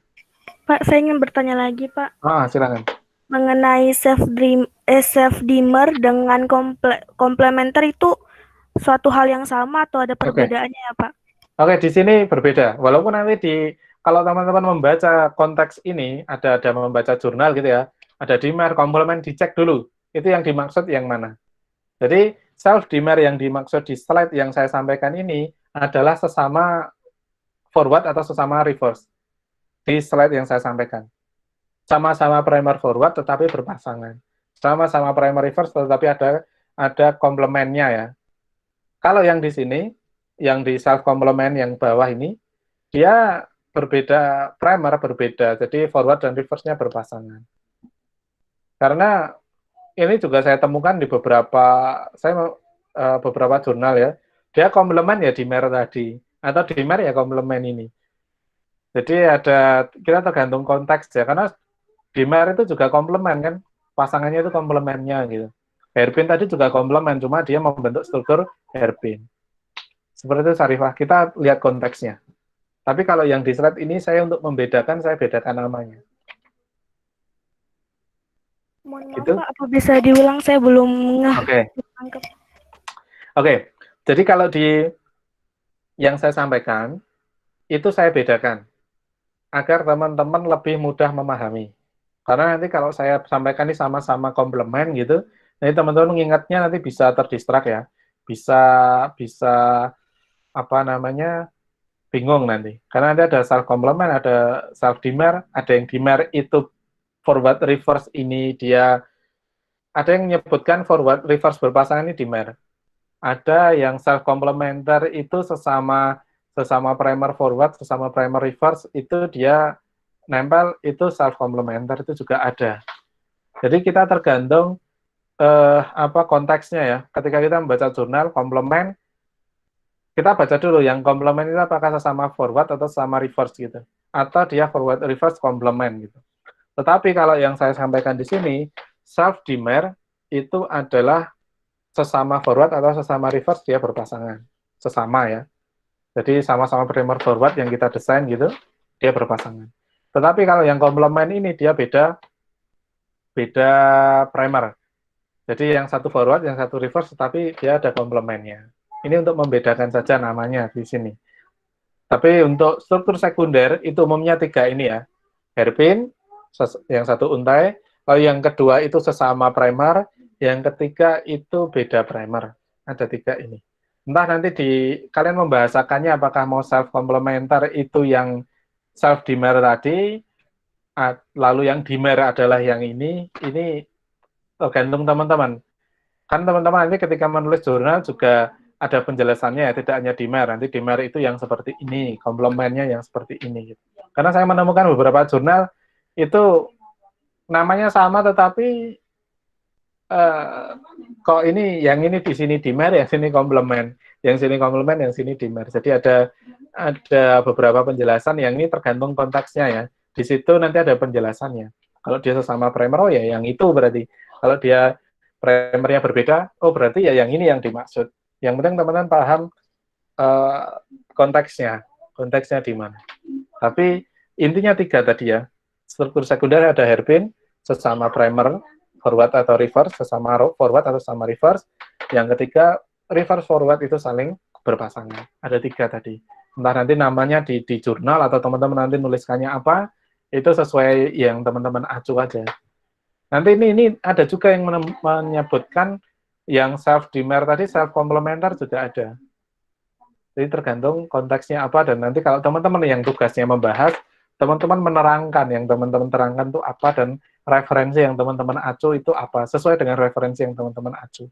Speaker 4: Pak, saya ingin bertanya lagi, Pak.
Speaker 1: Silakan.
Speaker 4: mengenai self dimmer dengan komplementer itu suatu hal yang sama atau ada perbedaannya ya Pak?
Speaker 1: Oke, di sini berbeda. Walaupun nanti kalau teman-teman membaca konteks ini, ada membaca jurnal gitu ya, ada dimmer, komplement, dicek dulu. Itu yang dimaksud yang mana. Jadi, self dimmer yang dimaksud di slide yang saya sampaikan ini adalah sesama forward atau sesama reverse. Di slide yang saya sampaikan. Sama-sama primer forward tetapi berpasangan. Sama-sama primer reverse tetapi ada komplementnya ya. Kalau yang di sini, yang di self complement yang bawah ini, dia berbeda primer, berbeda. Jadi forward dan reverse-nya berpasangan. Karena ini juga saya temukan di beberapa jurnal ya. Dia komplement ya dimmer tadi atau dimmer ya komplement ini. Jadi kita tergantung konteks ya, karena dimmer itu juga komplement kan, pasangannya itu komplementnya gitu. Hairpin tadi juga komplement, cuma dia membentuk struktur hairpin. Seperti itu Sarifah, kita lihat konteksnya. Tapi kalau yang di slide ini saya untuk membedakan, saya bedakan namanya.
Speaker 4: Mohon maaf
Speaker 1: Gitu?
Speaker 4: Pak, apa bisa diulang? Saya belum
Speaker 1: Oke. Jadi kalau yang saya sampaikan, itu saya bedakan agar teman-teman lebih mudah memahami. Karena nanti kalau saya sampaikan ini sama-sama komplement gitu, nanti teman-teman mengingatnya nanti bisa terdistrak ya. Bisa bingung nanti. Karena nanti ada self complement, ada self dimmer, ada yang dimmer itu forward reverse ini dia, ada yang menyebutkan forward reverse berpasangan ini dimmer. Ada yang self complementer itu sesama primer forward, sesama primer reverse itu dia nempel, itu self complementer, itu juga ada. Jadi kita tergantung konteksnya ya. Ketika kita membaca jurnal komplement, kita baca dulu yang komplement itu apakah sesama forward atau sesama reverse gitu, atau dia forward reverse komplement gitu. Tetapi kalau yang saya sampaikan di sini, self dimmer itu adalah sesama forward atau sesama reverse dia berpasangan, sesama ya. Jadi sama-sama primer forward yang kita desain gitu, dia berpasangan. Tetapi kalau yang komplement ini dia beda primer. Jadi yang satu forward, yang satu reverse, tetapi dia ada komplementnya. Ini untuk membedakan saja namanya di sini. Tapi untuk struktur sekunder itu umumnya 3 ini ya. Hairpin, yang satu untai, lalu yang kedua itu sesama primer, yang ketiga itu beda primer. Ada 3 ini. Entah nanti kalian membahasakannya apakah mau self complementer itu yang self dimmer tadi, lalu yang dimmer adalah yang ini tergantung teman-teman. Kan teman-teman nanti ketika menulis jurnal juga ada penjelasannya ya, tidak hanya dimmer. Nanti dimmer itu yang seperti ini, komplementnya yang seperti ini. Gitu. Karena saya menemukan beberapa jurnal itu namanya sama tetapi kok ini yang ini di sini dimmer, yang sini komplement, yang sini komplement, yang sini dimmer. Jadi ada beberapa penjelasan yang ini tergantung konteksnya ya. Di situ nanti ada penjelasannya. Kalau dia sesama primer, oh ya yang itu berarti. Kalau dia primernya berbeda, oh berarti ya yang ini yang dimaksud. Yang penting teman-teman paham konteksnya di mana. Tapi intinya 3 tadi ya. Struktur sekunder ada hairpin, sesama primer, forward atau reverse, sesama forward atau sesama reverse. Yang ketiga, reverse forward itu saling berpasangan. Ada 3 tadi. Entah nanti namanya di jurnal atau teman-teman nanti nuliskannya apa, itu sesuai yang teman-teman acu aja. Nanti ini ada juga yang menyebutkan yang self dimmer tadi, self complementer juga ada. Jadi tergantung konteksnya apa, dan nanti kalau teman-teman yang tugasnya membahas, teman-teman menerangkan yang teman-teman terangkan itu apa, dan referensi yang teman-teman acu itu apa, sesuai dengan referensi yang teman-teman acu.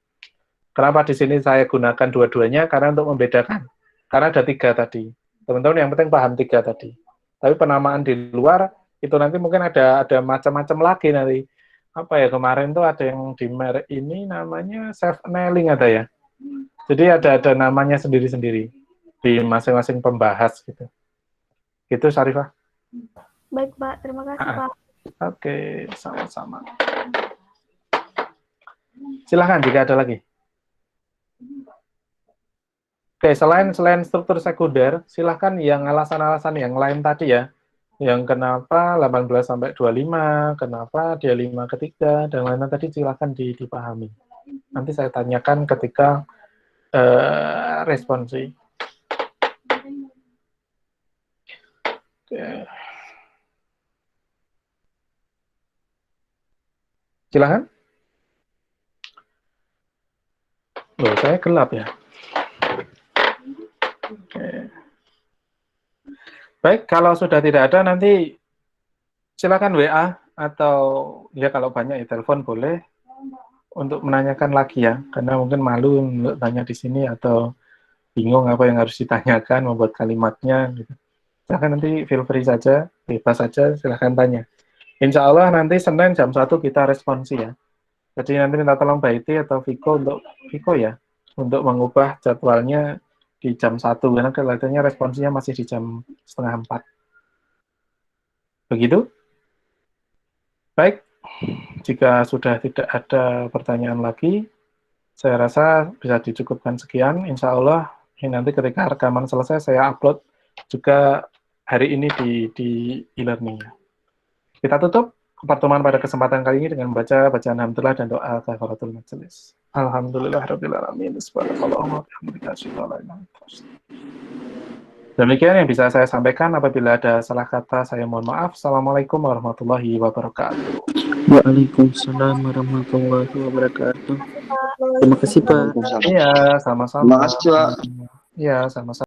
Speaker 1: Kenapa di sini saya gunakan dua-duanya? Karena untuk membedakan. Karena ada 3 tadi. Teman-teman yang penting paham 3 tadi. Tapi penamaan di luar, itu nanti mungkin ada macam-macam lagi nanti. Apa ya, kemarin tuh ada yang dimmer ini namanya self-annealing ada ya. Jadi ada namanya sendiri-sendiri di masing-masing pembahas gitu. Gitu Sarifah.
Speaker 4: Baik Pak, terima kasih Pak.
Speaker 1: Oke, sama-sama. Silahkan jika ada lagi. Oke, selain struktur sekunder, silahkan yang alasan-alasan yang lain tadi ya. yang kenapa 18 sampai 25, kenapa dia 5 ke 3, dan lain-lain tadi silakan dipahami. Nanti saya tanyakan ketika responsi. Oke. Silakan. Loh, saya gelap ya. Oke. Baik, kalau sudah tidak ada nanti silakan WA atau ya kalau banyak ya telepon boleh untuk menanyakan lagi ya, karena mungkin malu untuk tanya di sini atau bingung apa yang harus ditanyakan, membuat kalimatnya gitu. Silakan nanti feel free saja, bebas saja, silakan tanya. Insya Allah nanti Senin jam 1 kita responsi ya. Jadi nanti minta tolong Mbak Iti atau Viko untuk mengubah jadwalnya di jam 1, karena kelihatannya responsinya masih di jam 3:30. Begitu? Baik, jika sudah tidak ada pertanyaan lagi, saya rasa bisa dicukupkan sekian. Insya Allah, ini nanti ketika rekaman selesai, saya upload juga hari ini di e-learning-nya. Kita tutup pertemuan pada kesempatan kali ini dengan membaca bacaan hamdalah dan doa kafaratul majelis. Alhamdulillahirrabbilalamin. Demikian yang bisa saya sampaikan. Apabila ada salah kata, saya mohon maaf. Assalamualaikum warahmatullahi wabarakatuh.
Speaker 6: Waalaikumsalam warahmatullahi wabarakatuh. Terima kasih, Pak.
Speaker 1: Iya, sama-sama.
Speaker 7: Terima kasih, Pak.
Speaker 1: Iya, sama-sama.